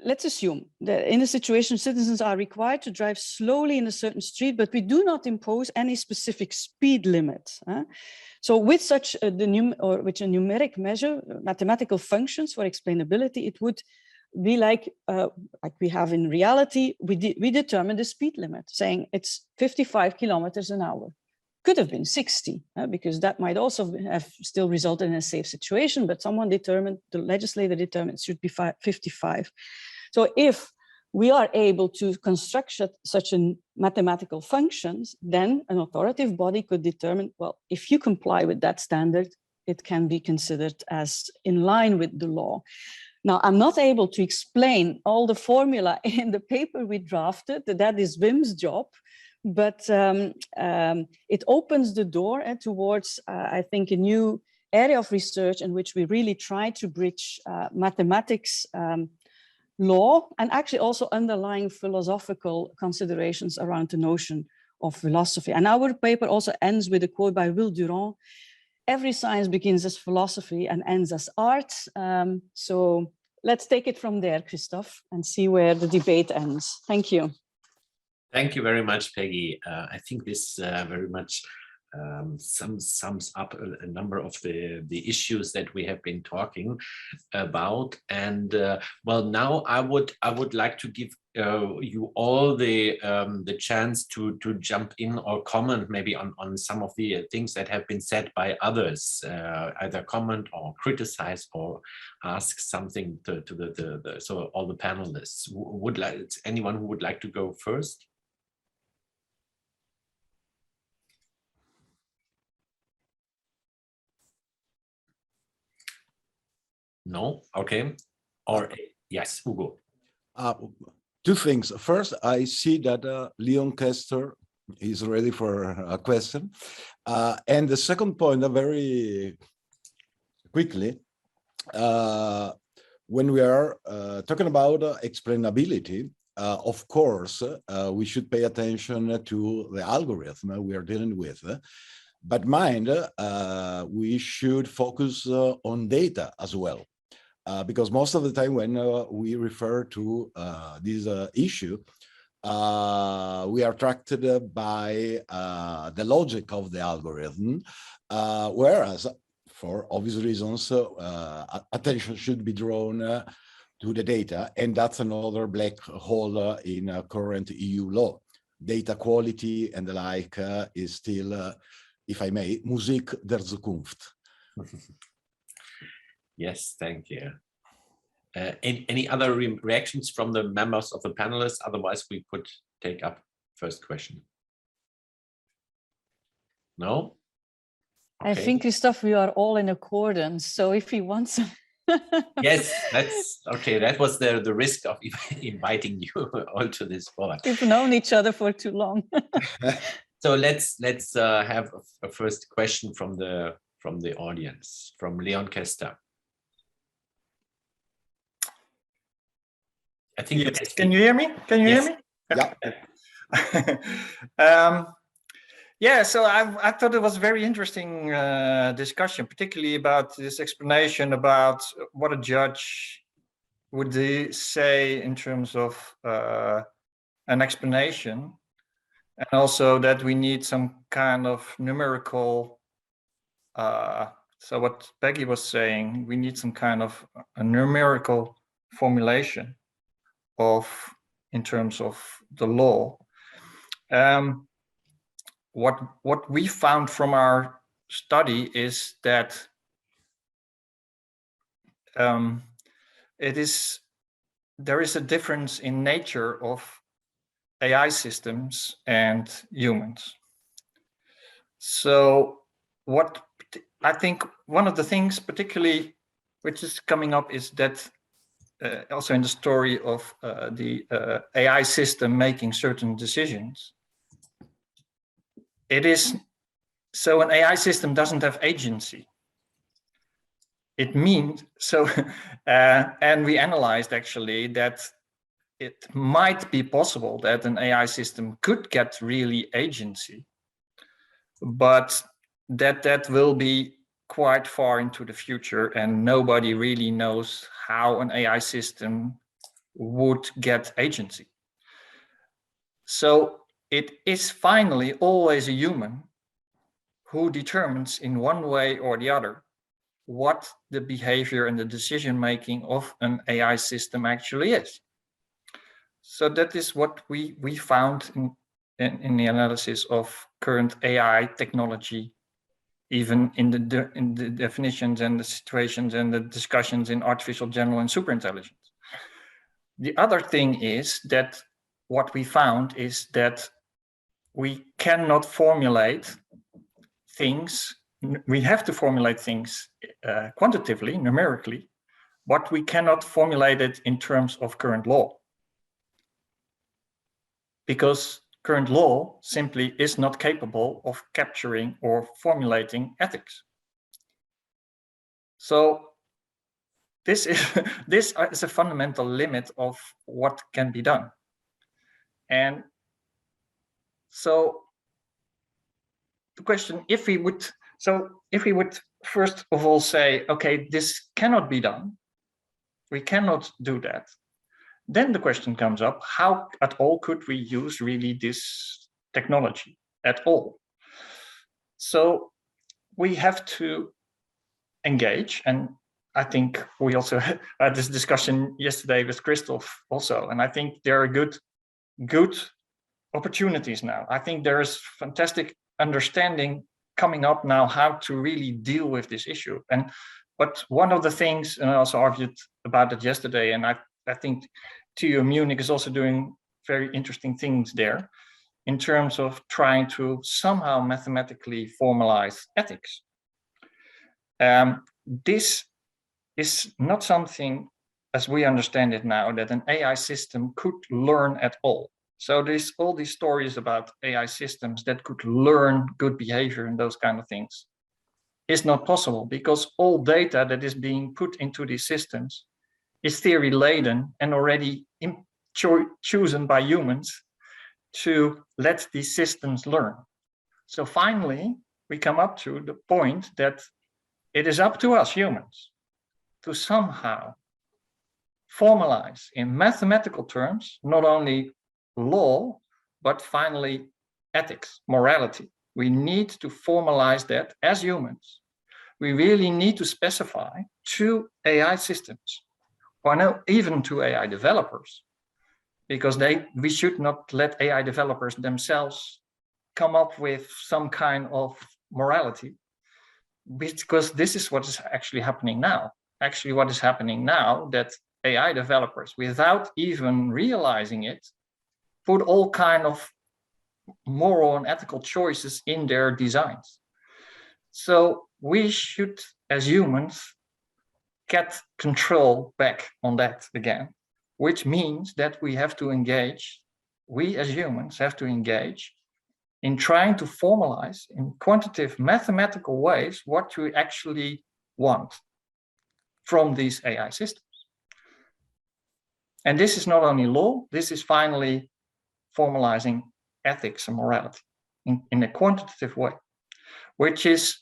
let's assume that in a situation, citizens are required to drive slowly in a certain street, but we do not impose any specific speed limit. So with such a numeric measure, mathematical functions for explainability, it would be like we have in reality. We determine the speed limit, saying it's 55 kilometers an hour. Could have been 60, because that might also have still resulted in a safe situation, but someone determined, the legislator determined it should be 55. So if we are able to construct such a mathematical functions, then an authoritative body could determine, well, if you comply with that standard, it can be considered as in line with the law. Now, I'm not able to explain all the formula in the paper we drafted. That is Wim's job, but it opens the door towards, I think, a new area of research in which we really try to bridge mathematics, law, and actually also underlying philosophical considerations around the notion of philosophy. And our paper also ends with a quote by Will Durand: "Every science begins as philosophy and ends as art." So let's take it from there, Christophe, and see where the debate ends. Thank you. Thank you very much, Peggy. I think this very much sums up a number of the issues that we have been talking about. And well, now I would like to give you all the chance to jump in or comment maybe on some of the things that have been said by others, either comment or criticize or ask something to so all the panelists. Would like anyone who would like to go first? No? Okay. Or yes, Hugo. Two things. First, I see that Leon Kester is ready for a question. And the second point, very quickly, when we are talking about explainability, of course, we should pay attention to the algorithm we are dealing with. But mind, we should focus on data as well. Because most of the time when we refer to this issue, we are attracted by the logic of the algorithm, whereas for obvious reasons, attention should be drawn to the data, and that's another black hole in current EU law. Data quality and the like is still, if I may, Musik der Zukunft. Yes, thank you. Any other reactions from the members of the panelists? Otherwise, we could take up first question. No? Okay. I think, Christophe, we are all in accordance. So if he wants... Yes, that's okay. That was the risk of inviting you all to this board. We've known each other for too long. So let's have a first question from the audience, from Leon Kester. I think yes. Can you hear me? Can you hear me? Yeah. Yeah, so I thought it was a very interesting discussion, particularly about this explanation about what a judge would say in terms of an explanation, and also that we need some kind of numerical, so what Peggy was saying, we need some kind of a numerical formulation in terms of the law. What we found from our study is that there is a difference in nature of AI systems and humans. So what I think one of the things particularly which is coming up is that also in the story of the AI system making certain decisions, it is so an AI system doesn't have agency. It means so, and we analyzed actually that it might be possible that an AI system could get really agency, but that will be quite far into the future, and nobody really knows how an AI system would get agency. So it is finally always a human who determines in one way or the other what the behavior and the decision making of an AI system actually is. So that is what we found in the analysis of current AI technology, even in the definitions and the situations and the discussions in artificial general and superintelligence. The other thing is that what we found is that we cannot formulate things. We have to formulate things quantitatively, numerically, but we cannot formulate it in terms of current law. Because current law simply is not capable of capturing or formulating ethics. So this is a fundamental limit of what can be done. And so the question, if we would first of all say, okay, this cannot be done, we cannot do that, then the question comes up, how at all could we use really this technology at all? So we have to engage, and I think we also had this discussion yesterday with Christoph also, and I think there are good opportunities now. I think there is fantastic understanding coming up now how to really deal with this issue. But one of the things, and I also argued about it yesterday, and I think TU Munich is also doing very interesting things there in terms of trying to somehow mathematically formalize ethics. This is not something, as we understand it now, that an AI system could learn at all. So there's all these stories about AI systems that could learn good behavior and those kind of things. Is not possible, because all data that is being put into these systems is theory laden and already chosen by humans to let these systems learn. So finally, we come up to the point that it is up to us humans to somehow formalize in mathematical terms, not only law, but finally ethics, morality. We need to formalize that as humans. We really need to specify to AI systems, or no, even to AI developers, because we should not let AI developers themselves come up with some kind of morality, because this is what is actually happening now. Actually, what is happening now, that AI developers, without even realizing it, put all kind of moral and ethical choices in their designs. So we should, as humans, get control back on that again, which means that we have to engage, we as humans have to engage in trying to formalize in quantitative mathematical ways what we actually want from these AI systems. And this is not only law, this is finally formalizing ethics and morality in a quantitative way, which is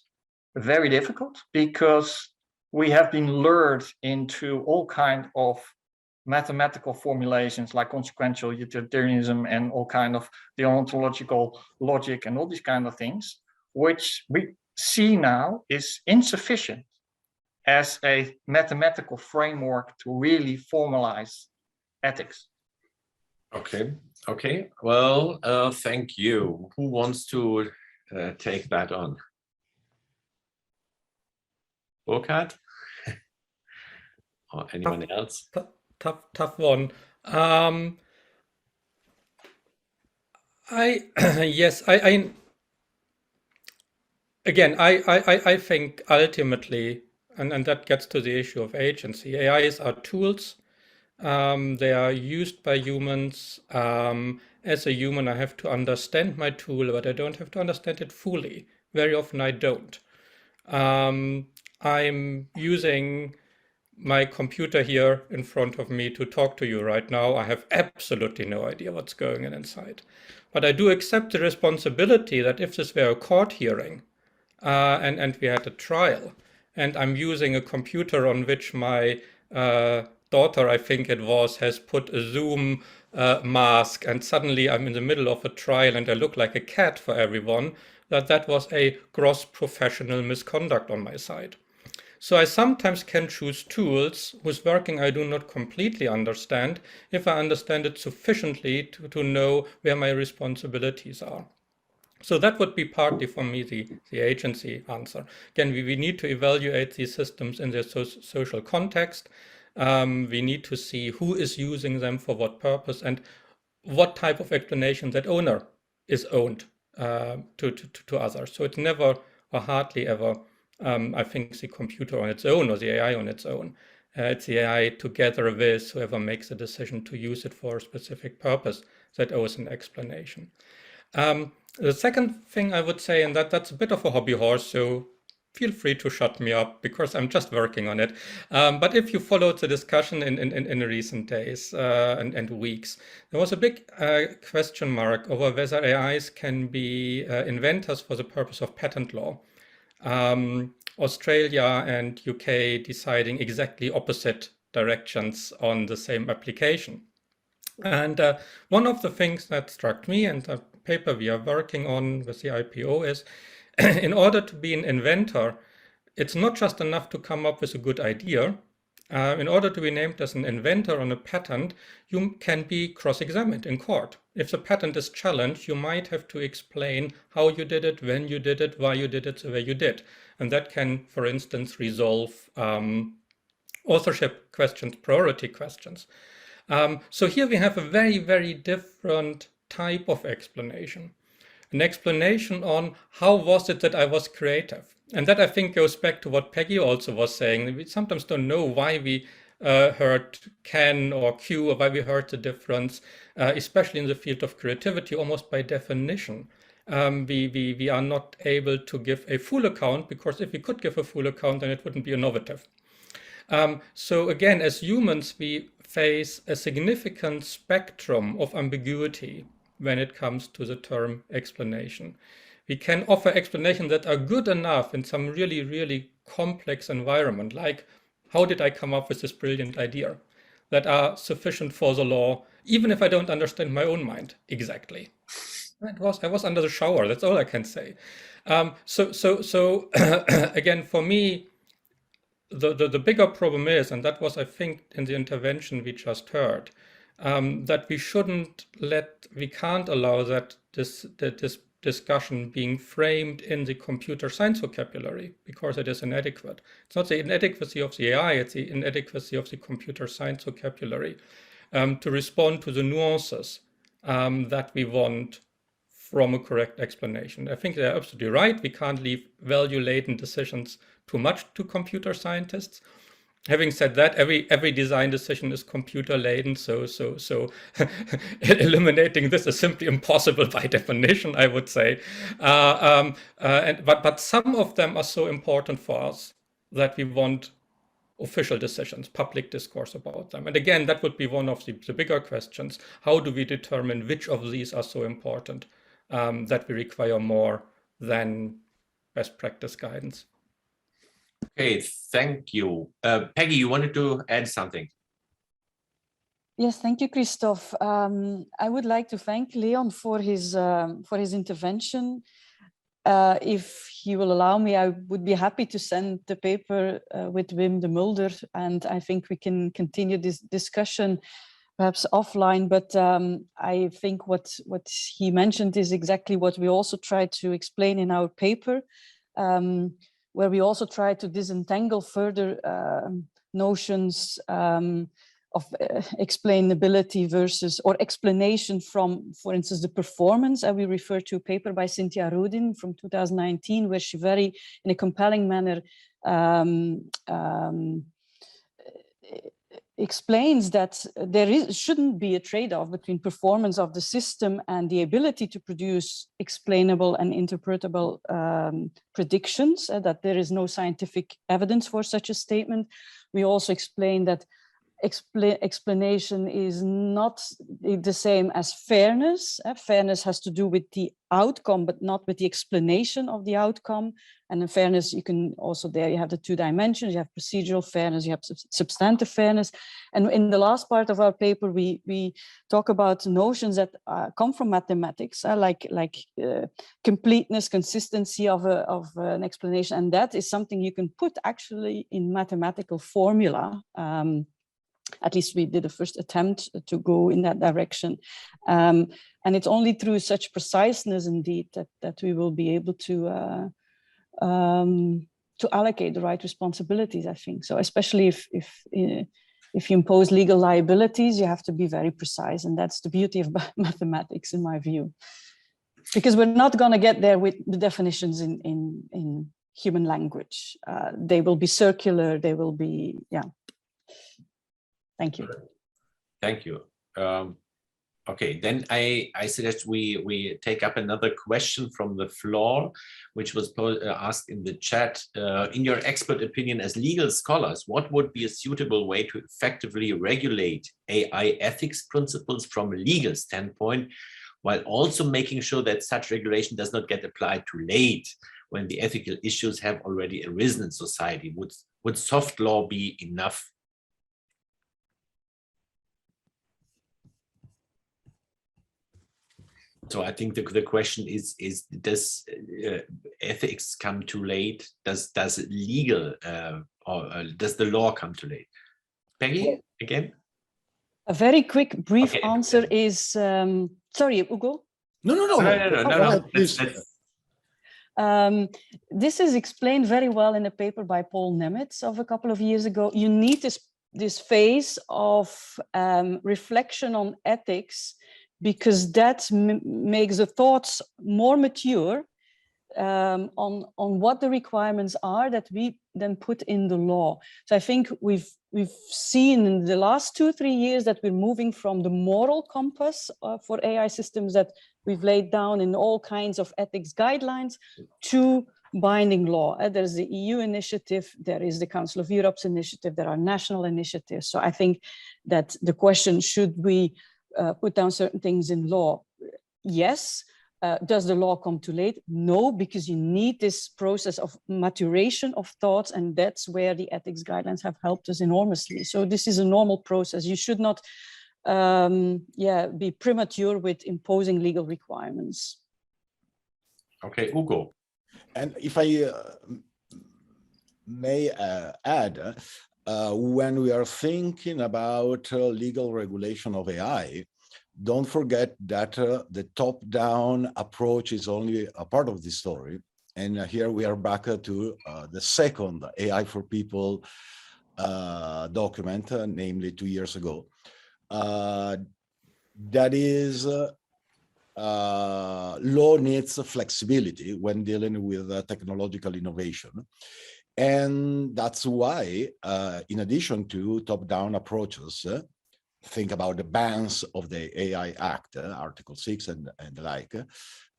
very difficult because we have been lured into all kinds of mathematical formulations like consequential utilitarianism and all kind of deontological logic and all these kind of things, which we see now is insufficient as a mathematical framework to really formalize ethics. Okay. Well, thank you. Who wants to take that on? Burkhard? Or anyone else? Tough one. I think ultimately, and that gets to the issue of agency. AIs are tools. They are used by humans. As a human, I have to understand my tool, but I don't have to understand it fully. Very often I don't. I'm using my computer here in front of me to talk to you right now. I have absolutely no idea what's going on inside. But I do accept the responsibility that if this were a court hearing and we had a trial, and I'm using a computer on which my daughter, I think it was, has put a Zoom mask, and suddenly I'm in the middle of a trial and I look like a cat for everyone, that was a gross professional misconduct on my side. So I sometimes can choose tools whose working I do not completely understand if I understand it sufficiently to know where my responsibilities are. So that would be partly for me the agency answer. Again, we need to evaluate these systems in their social context. We need to see who is using them for what purpose and what type of explanation that owner is owned to others. So it's never or hardly ever, I think, the computer on its own or the AI on its own. It's the AI together with whoever makes a decision to use it for a specific purpose that owes an explanation. The second thing I would say, and that's a bit of a hobby horse, so feel free to shut me up because I'm just working on it. But if you followed the discussion in recent days and weeks, there was a big question mark over whether AIs can be inventors for the purpose of patent law. Australia and UK deciding exactly opposite directions on the same application. And one of the things that struck me, and the paper we are working on with the IPO, is in order to be an inventor, it's not just enough to come up with a good idea. In order to be named as an inventor on a patent, you can be cross-examined in court. If the patent is challenged, you might have to explain how you did it, when you did it, why you did it the way you did. And that can, for instance, resolve authorship questions, priority questions. So here we have a very, very different type of explanation. An explanation on how was it that I was creative. And that, I think, goes back to what Peggy also was saying. We sometimes don't know why we heard can or Q, or why we heard the difference, especially in the field of creativity, almost by definition. We are not able to give a full account, because if we could give a full account, then it wouldn't be innovative. So again, as humans, we face a significant spectrum of ambiguity when it comes to the term explanation. We can offer explanations that are good enough in some really, really complex environment, like how did I come up with this brilliant idea, that are sufficient for the law, even if I don't understand my own mind exactly. I was under the shower, that's all I can say. So again, for me, the bigger problem is, and that was, I think, in the intervention we just heard, that we can't allow that this discussion being framed in the computer science vocabulary, because it is inadequate. It's not the inadequacy of the AI, it's the inadequacy of the computer science vocabulary to respond to the nuances that we want from a correct explanation. I think they're absolutely right. We can't leave value-laden decisions too much to computer scientists. Having said that, every design decision is computer-laden, so eliminating this is simply impossible by definition, I would say. But some of them are so important for us that we want official decisions, public discourse about them. And again, that would be one of the bigger questions. How do we determine which of these are so important that we require more than best practice guidance? Okay, thank you. Peggy, you wanted to add something? Yes, thank you, Christoph. I would like to thank Leon for his intervention. If he will allow me, I would be happy to send the paper with Wim de Mulder, and I think we can continue this discussion perhaps offline. But I think what he mentioned is exactly what we also try to explain in our paper, where we also try to disentangle further notions of explainability versus, or explanation from, for instance, the performance. And we refer to a paper by Cynthia Rudin from 2019, where she very, in a compelling manner, explains that there shouldn't be a trade-off between performance of the system and the ability to produce explainable and interpretable predictions, that there is no scientific evidence for such a statement. We also explain that explanation is not the same as fairness. Fairness has to do with the outcome, but not with the explanation of the outcome. And in fairness, you can also, there you have the two dimensions. You have procedural fairness, you have substantive fairness. And in the last part of our paper, we talk about notions that come from mathematics, like completeness, consistency of an explanation. And that is something you can put actually in mathematical formula. At least we did a first attempt to go in that direction. And it's only through such preciseness, indeed, that we will be able to allocate the right responsibilities, I think. So especially if if you impose legal liabilities, you have to be very precise. And that's the beauty of mathematics, in my view. Because we're not going to get there with the definitions in human language. They will be circular, they will be, yeah. Thank you. Thank you. Okay, then I suggest we take up another question from the floor, which was asked in the chat. In your expert opinion as legal scholars, what would be a suitable way to effectively regulate AI ethics principles from a legal standpoint, while also making sure that such regulation does not get applied too late when the ethical issues have already arisen in society? Would soft law be enough? So I think the question is does ethics come too late? Does legal or does the law come too late? Peggy, again? A very quick, brief Okay. answer is, sorry, Ugo? No. This is explained very well in a paper by Paul Nemitz of a couple of years ago. You need this phase of reflection on ethics, because that makes the thoughts more mature on what the requirements are that we then put in the law. So I think we've seen in the last 2-3 years that we're moving from the moral compass for AI systems that we've laid down in all kinds of ethics guidelines to binding law. There's the EU initiative, there is the Council of Europe's initiative, there are national initiatives. So I think that the question, should we put down certain things in law? Yes. Does the law come too late? No, because you need this process of maturation of thoughts, and that's where the ethics guidelines have helped us enormously. So this is a normal process. You should not be premature with imposing legal requirements. Okay, Ugo. And if I may add, when we are thinking about legal regulation of AI, don't forget that the top-down approach is only a part of the story. And here we are back to the second AI for People document, namely 2 years ago. That is, law needs flexibility when dealing with technological innovation. And that's why, in addition to top-down approaches, think about the bans of the AI Act, Article 6 and the like,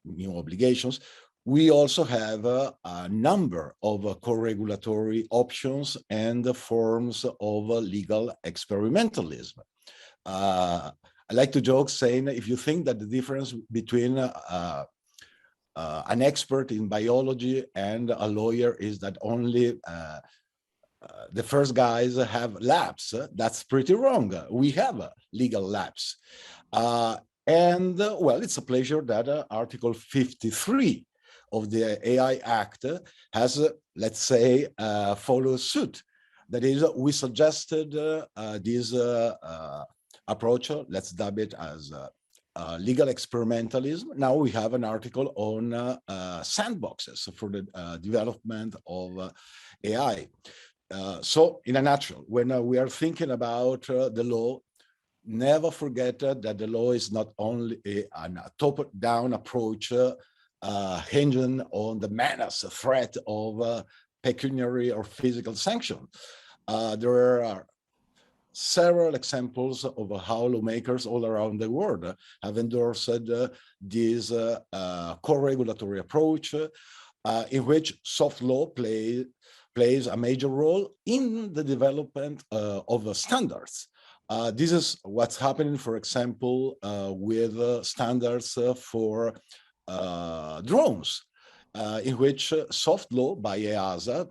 new obligations. We also have a number of co-regulatory options and forms of legal experimentalism. I like to joke saying, if you think that the difference between an expert in biology and a lawyer is that only the first guys have labs, that's pretty wrong. We have legal labs. And well, it's a pleasure that Article 53 of the AI Act has, let's say, follow suit. That is, we suggested this approach, let's dub it as legal experimentalism. Now we have an article on sandboxes for the development of AI. So in a nutshell, when we are thinking about the law, never forget that the law is not only a top-down approach hinging on the menace, threat of pecuniary or physical sanction. There are several examples of how lawmakers all around the world have endorsed this co-regulatory approach in which soft law plays a major role in the development of standards. This is what's happening, for example, with standards for drones, in which soft law by EASA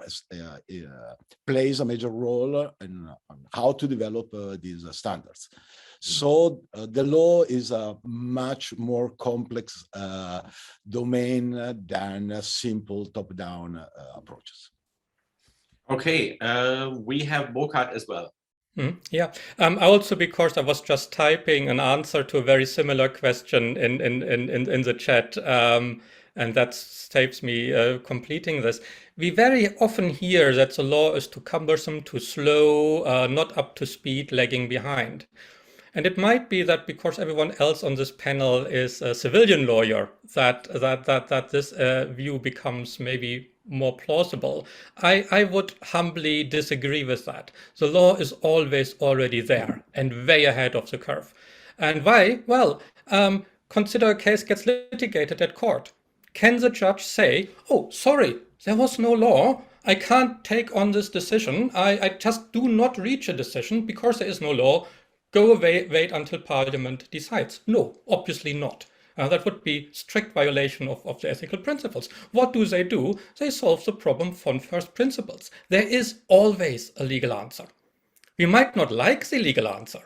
plays a major role in how to develop these standards. So the law is a much more complex domain than simple top-down approaches. Okay, we have Burkhard as well. Yeah, also because I was just typing an answer to a very similar question in the chat, and that saves me completing this. we very often hear that the law is too cumbersome, too slow, not up to speed, lagging behind. And it might be that because everyone else on this panel is a civilian lawyer, that this view becomes maybe more plausible. I would humbly disagree with that. The law is always already there and way ahead of the curve. And why? Well, consider a case gets litigated at court. Can the judge say, oh, sorry, there was no law. I can't take on this decision. I just do not reach a decision because there is no law. Go away, wait until Parliament decides. No, obviously not. That would be strict violation of the ethical principles. What do? They solve the problem from first principles. There is always a legal answer. We might not like the legal answer.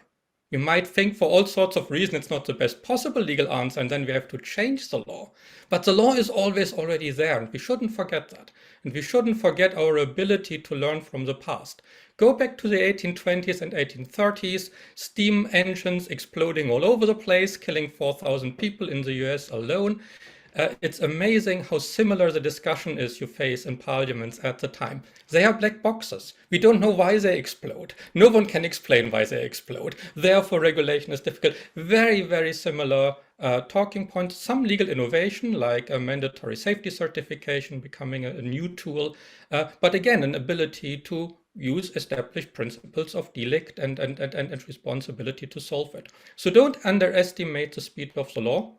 We might think for all sorts of reasons it's not the best possible legal answer, and then we have to change the law. But the law is always already there, and we shouldn't forget that. And we shouldn't forget our ability to learn from the past. Go back to the 1820s and 1830s, steam engines exploding all over the place, killing 4,000 people in the US alone. It's amazing how similar the discussion is you face in parliaments at the time. They are black boxes. We don't know why they explode. No one can explain why they explode. Therefore, regulation is difficult. Very, very similar talking points. Some legal innovation, like a mandatory safety certification becoming a new tool. But again, an ability to use established principles of delict and responsibility to solve it. So don't underestimate the speed of the law.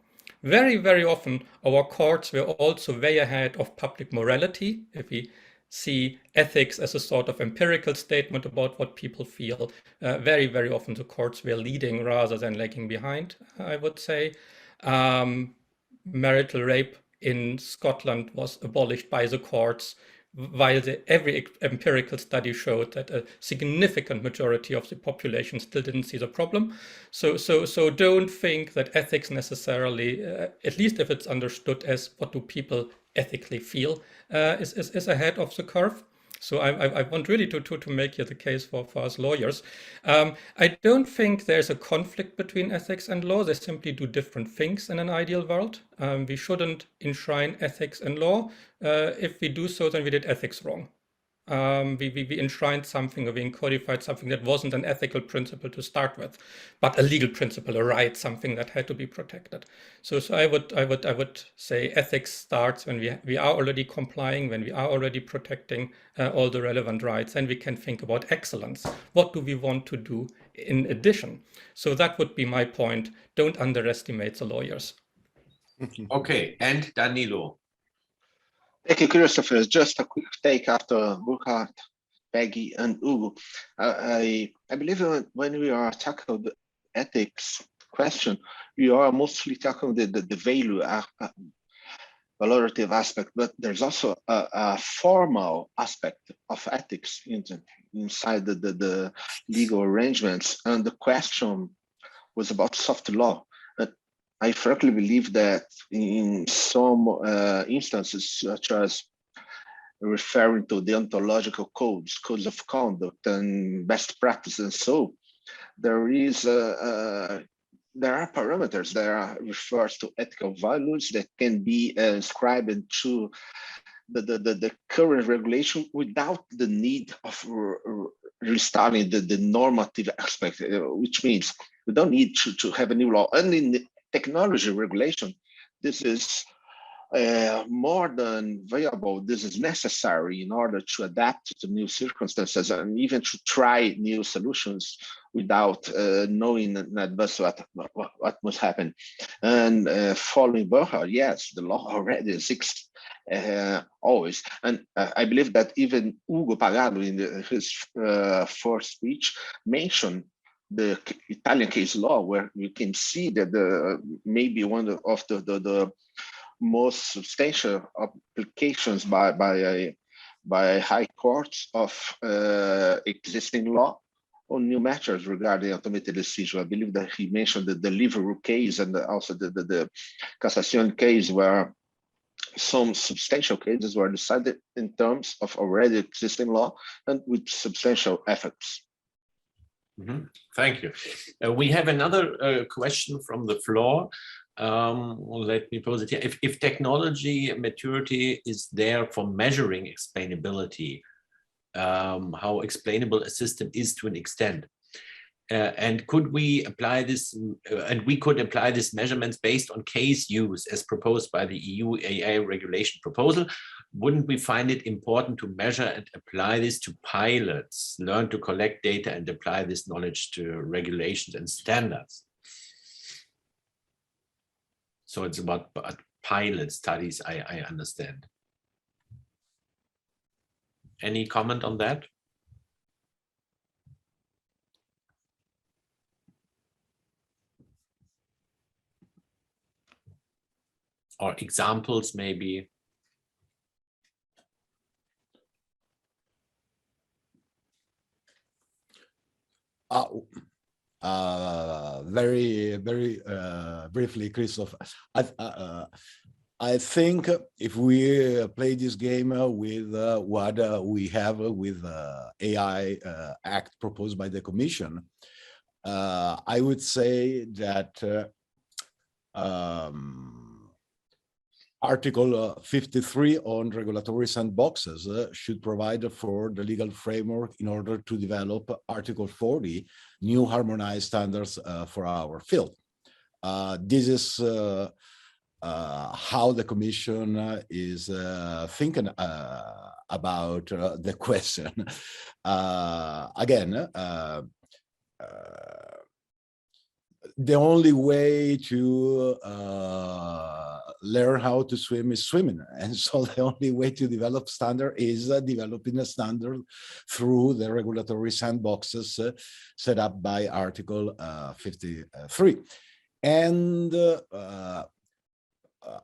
Very, very often, our courts were also way ahead of public morality. If we see ethics as a sort of empirical statement about what people feel, very, very often the courts were leading rather than lagging behind, I would say. Marital rape in Scotland was abolished by the courts, while every empirical study showed that a significant majority of the population still didn't see the problem. So don't think that ethics necessarily, at least if it's understood as what do people ethically feel, is ahead of the curve. So I want really to make here the case for us lawyers. I don't think there's a conflict between ethics and law. They simply do different things in an ideal world. We shouldn't enshrine ethics in law. If we do so, then we did ethics wrong. We enshrined something, or we encodified something that wasn't an ethical principle to start with, but a legal principle, a right, something that had to be protected. So I would say ethics starts when we are already complying, when we are already protecting all the relevant rights, and we can think about excellence. What do we want to do in addition? So that would be my point. Don't underestimate the lawyers. Okay, and Danilo. Thank you, Christopher. Just a quick take after Burkhard, Peggy, and Hugo. I believe when we are tackling the ethics question, we are mostly tackling the value, valorative aspect, but there's also a formal aspect of ethics inside the legal arrangements. And the question was about soft law. I frankly believe that in some instances, such as referring to deontological codes of conduct and best practice, and so there are parameters that refers to ethical values that can be ascribed to the current regulation without the need of restarting the normative aspect, which means we don't need to have a new law. And in technology regulation, this is more than viable. This is necessary in order to adapt to new circumstances and even to try new solutions without knowing in advance what must happen. And following Burkhard, yes, the law already exists always. And I believe that even Ugo Pagallo in his first speech mentioned the Italian case law, where you can see that maybe one of the most substantial applications by high courts of existing law on new matters regarding automated decision. I believe that he mentioned the Deliveroo case and also the Cassation case, where some substantial cases were decided in terms of already existing law and with substantial effects. Thank you. We have another question from the floor. Let me pose it here. If technology maturity is there for measuring explainability, how explainable a system is to an extent, and could we apply this, and we could apply this measurements based on case use as proposed by the IEAI regulation proposal, wouldn't we find it important to measure and apply this to pilots, learn to collect data and apply this knowledge to regulations and standards? So it's about pilot studies, I understand. Any comment on that? Or examples, maybe? Very briefly, Christoph. I think if we play this game with what we have with AI Act proposed by the Commission, I would say that Article 53 on regulatory sandboxes should provide for the legal framework in order to develop Article 40, new harmonized standards for our field. This is how the Commission is thinking about the question. Again, the only way to learn how to swim is swimming. And so the only way to develop standard is developing a standard through the regulatory sandboxes set up by Article 53. And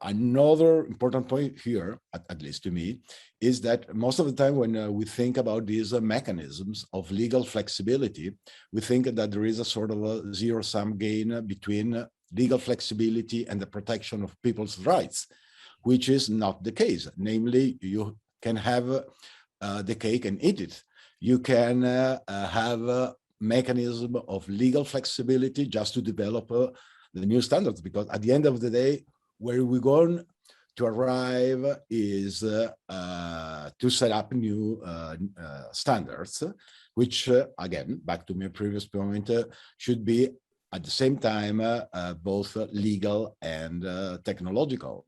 another important point here, at least to me, is that most of the time when we think about these mechanisms of legal flexibility, we think that there is a sort of a zero-sum gain between legal flexibility and the protection of people's rights, which is not the case. Namely, you can have the cake and eat it. You can have a mechanism of legal flexibility just to develop the new standards, because at the end of the day, where we're going to arrive is to set up new standards, which, again, back to my previous point, should be at the same time both legal and technological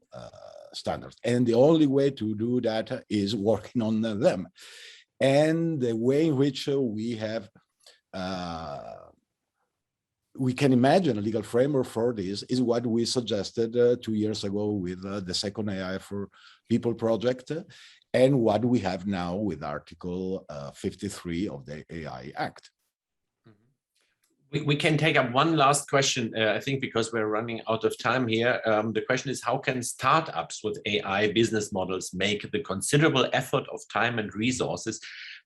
standards. And the only way to do that is working on them. And the way in which we have we can imagine a legal framework for this is what we suggested 2 years ago with the second AI for People project, and what we have now with Article 53 of the AI Act. We can take up one last question, I think, because we're running out of time here. The question is, how can startups with AI business models make the considerable effort of time and resources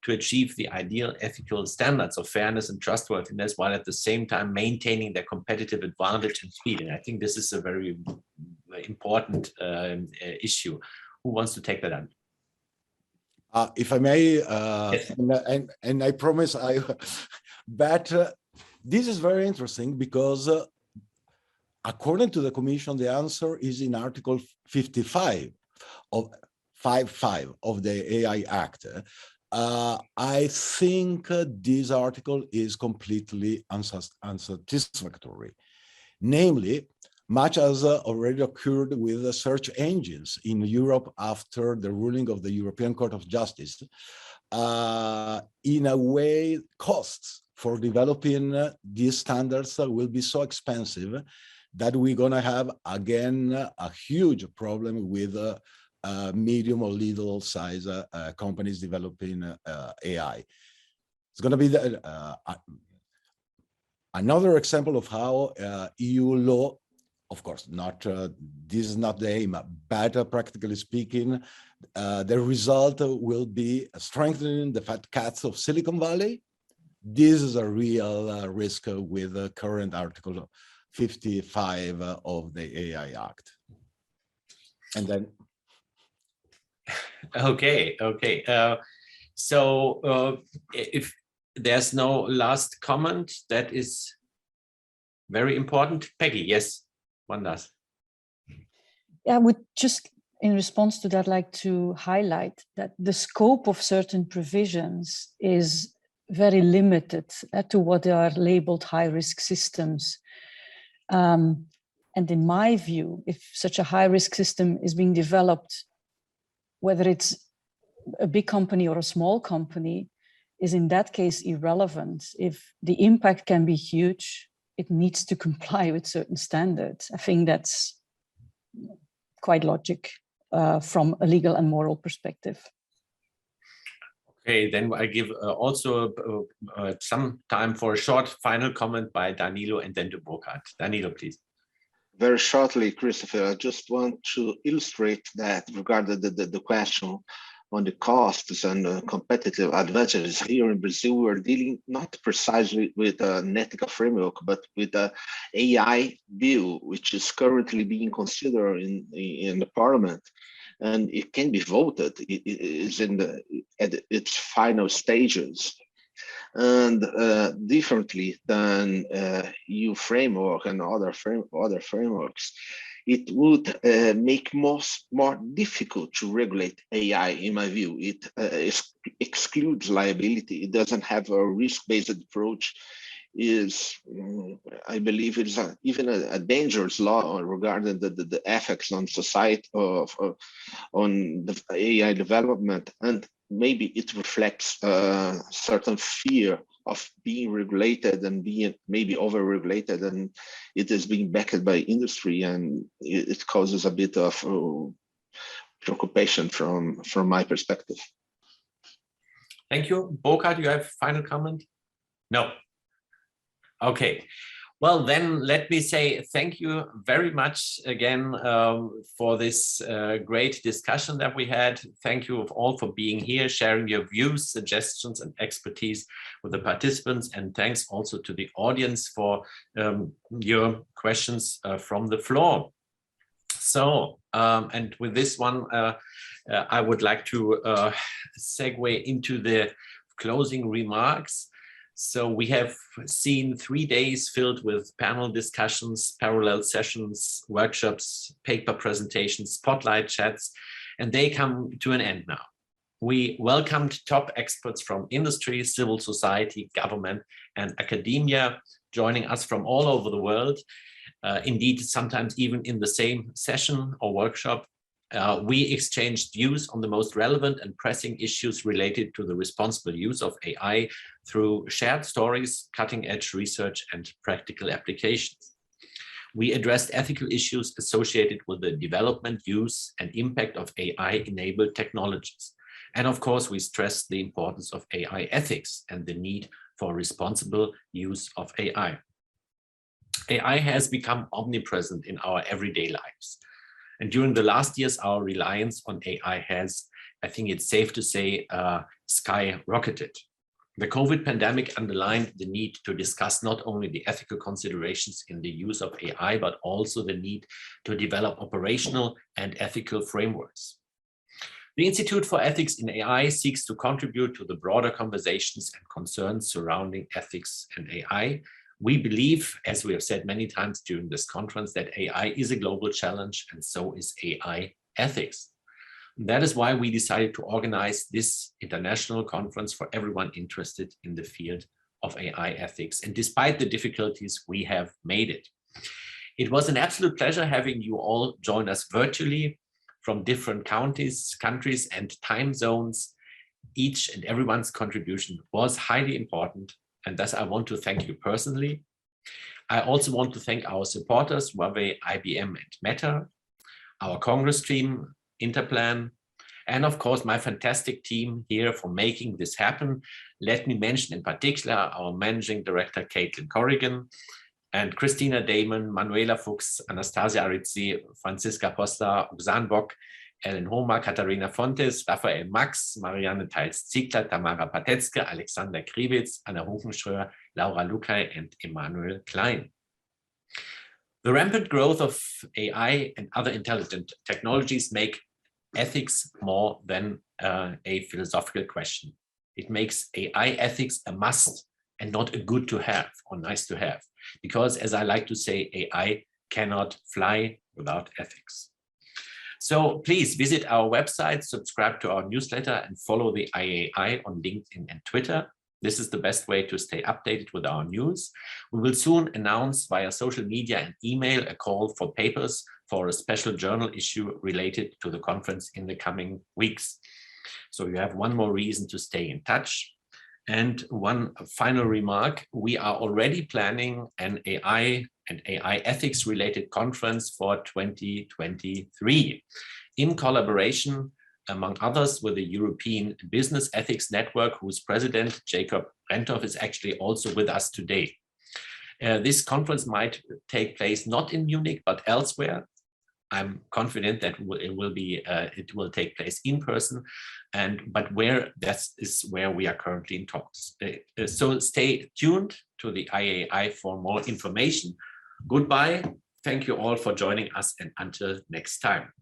to achieve the ideal ethical standards of fairness and trustworthiness, while at the same time maintaining their competitive advantage and speed? And I think this is a very important issue. Who wants to take that on? If I may, Yes. and I promise but this is very interesting because according to the Commission, the answer is in Article 55 of 55 of the AI Act. I think this article is completely unsatisfactory. Namely, much as already occurred with search engines in Europe after the ruling of the European Court of Justice, in a way, costs for developing these standards will be so expensive that we're going to have, again, a huge problem with medium or little size companies developing AI. It's going to be another example of how EU law, of course, not this is not the aim, but practically speaking, the result will be strengthening the fat cats of Silicon Valley. This is a real risk with the current Article 55 of the AI Act. And then. Okay. So if there's no last comment, that is very important. Peggy, yes, one does. I would just, in response to that, like to highlight that the scope of certain provisions is very limited to what are labeled high-risk systems. And in my view, if such a high-risk system is being developed, whether it's a big company or a small company, is in that case irrelevant. If the impact can be huge, it needs to comply with certain standards. I think that's quite logic from a legal and moral perspective. Okay, then I give also some time for a short final comment by Danilo and then to Burkhard. Danilo, please. Very shortly, Christopher, I just want to illustrate that regarding the question on the costs and competitive advantages. Here in Brazil, we're dealing not precisely with an ethical framework, but with an AI bill, which is currently being considered in the parliament. And it can be voted. It is at its final stages. And differently than EU framework and other frameworks, it would make more difficult to regulate AI, in my view. It excludes liability. It doesn't have a risk-based approach. I believe it's even a dangerous law regarding the effects on society on the AI development, and maybe it reflects a certain fear of being regulated and being maybe over-regulated, and it is being backed by industry, and it causes a bit of preoccupation from my perspective. Thank you. Burkhard, you have a final comment? No. Okay. Well, then let me say thank you very much again for this great discussion that we had. Thank you all for being here, sharing your views, suggestions, and expertise with the participants. And thanks also to the audience for your questions from the floor. So, and with this one, I would like to segue into the closing remarks. So we have seen 3 days filled with panel discussions, parallel sessions, workshops, paper presentations, spotlight chats, and they come to an end now. We welcomed top experts from industry, civil society, government, and academia, joining us from all over the world. Indeed, sometimes even in the same session or workshop. We exchanged views on the most relevant and pressing issues related to the responsible use of AI through shared stories, cutting-edge research, and practical applications. We addressed ethical issues associated with the development, use, and impact of AI-enabled technologies. And of course, we stressed the importance of AI ethics and the need for responsible use of AI. AI has become omnipresent in our everyday lives. And during the last years, our reliance on AI has, I think it's safe to say, skyrocketed. The COVID pandemic underlined the need to discuss not only the ethical considerations in the use of AI, but also the need to develop operational and ethical frameworks. The Institute for Ethics in AI seeks to contribute to the broader conversations and concerns surrounding ethics and AI. We believe, as we have said many times during this conference, that AI is a global challenge, and so is AI ethics. That is why we decided to organize this international conference for everyone interested in the field of AI ethics. And despite the difficulties, we have made it. It was an absolute pleasure having you all join us virtually from different countries, and time zones. Each and everyone's contribution was highly important. And thus, I want to thank you personally. I also want to thank our supporters, Huawei, IBM, and Meta, our Congress team, Interplan, and of course, my fantastic team here for making this happen. Let me mention in particular our Managing Director, Caitlin Corrigan, and Christina Damon, Manuela Fuchs, Anastasia Arizzi, Franziska Postler, Uxan Bock, Ellen Homa, Katharina Fontes, Raphael Max, Marianne Theils-Ziegler, Tamara Patetzke, Alexander Kriwitz, Anna Hunkenschröer, Laura Lütge, and Emanuel Klein. The rampant growth of AI and other intelligent technologies make ethics more than a philosophical question. It makes AI ethics a must and not a good to have or nice to have, because as I like to say, AI cannot fly without ethics. So please visit our website, subscribe to our newsletter, and follow the IEAI on LinkedIn and Twitter. This is the best way to stay updated with our news. We will soon announce via social media and email a call for papers for a special journal issue related to the conference in the coming weeks. So you have one more reason to stay in touch. And one final remark, we are already planning an AI and AI ethics related conference for 2023 in collaboration, among others, with the European Business Ethics Network, whose president, Jacob Rentoff, is actually also with us today. This conference might take place not in Munich, but elsewhere. I'm confident that it will take place in person, but that is where we are currently in talks. So stay tuned to the IEAI for more information. Goodbye. Thank you all for joining us, and until next time.